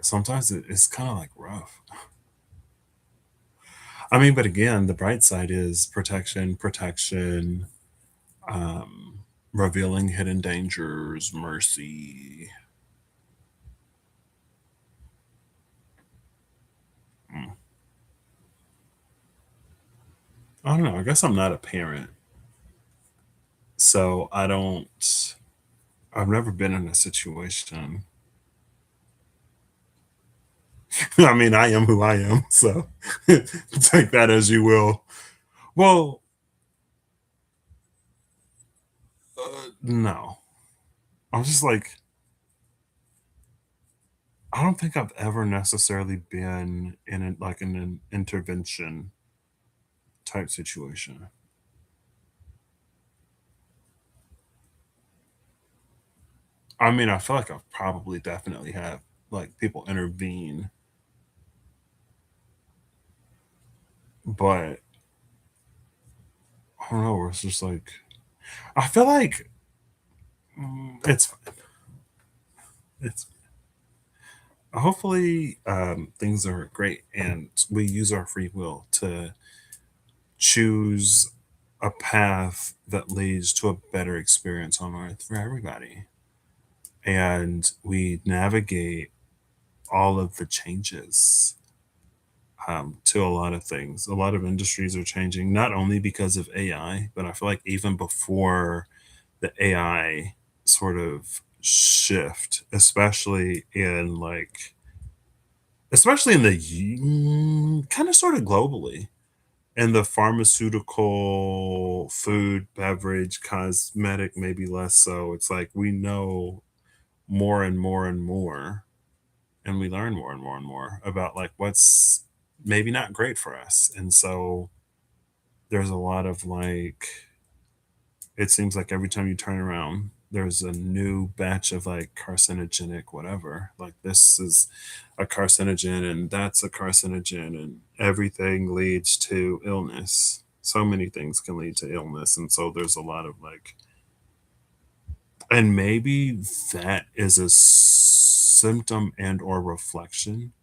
A: sometimes it's kind of like rough. I mean, but again, the bright side is protection, revealing hidden dangers, mercy. Mm. I don't know. I guess I'm not a parent, so I don't. I've never been in a situation I mean, I am who I am, so take that as you will. Well, no. I'm just like, I don't think I've ever necessarily been in like in an intervention type situation. I mean, I feel like I've probably definitely had like people intervene, but I don't know. It's just like I feel like it's hopefully things are great and we use our free will to choose a path that leads to a better experience on earth for everybody, and we navigate all of the changes to a lot of things. A lot of industries are changing, not only because of AI, but I feel like even before the AI sort of shift, especially in the kind of sort of globally, in the pharmaceutical, food, beverage, cosmetic, maybe less so. It's like we know more and more and more, and we learn more and more and more about like what's maybe not great for us. And so there's a lot of like, it seems like every time you turn around, there's a new batch of like carcinogenic whatever. Like this is a carcinogen and that's a carcinogen, and everything leads to illness. So many things can lead to illness. And so there's a lot of like, and maybe that is a symptom and or reflection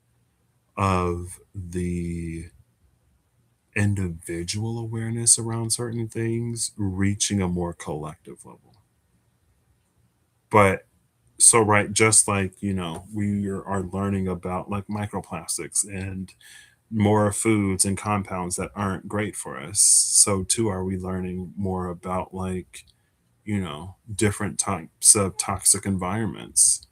A: of the individual awareness around certain things reaching a more collective level. But so right, just like we are learning about like microplastics and more foods and compounds that aren't great for us, so too are we learning more about like different types of toxic environments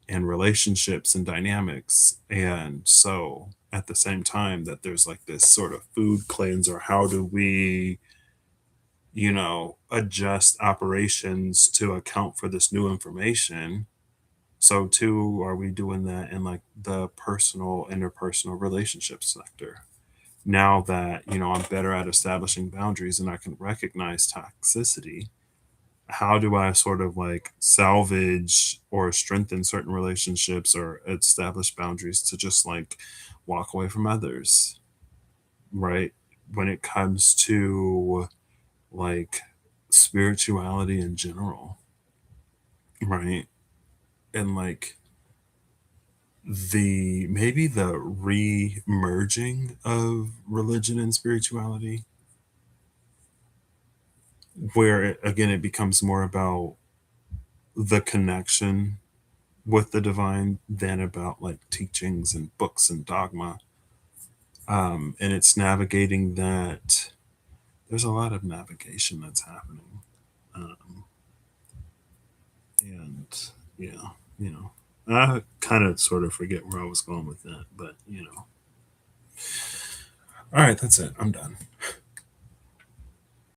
A: and relationships and dynamics. And so at the same time that there's like this sort of food cleanse, or how do we adjust operations to account for this new information, so too are we doing that in like the personal interpersonal relationship sector. Now that I'm better at establishing boundaries and I can recognize toxicity, how do I sort of like salvage or strengthen certain relationships or establish boundaries to just like walk away from others, right? When it comes to like spirituality in general, right? And like the maybe the re-merging of religion and spirituality, where again it becomes more about the connection with the divine than about like teachings and books and dogma. And it's navigating that. There's a lot of navigation that's happening. Um, and yeah, you know, I kind of sort of forget where I was going with that, but. All right, that's it. I'm done.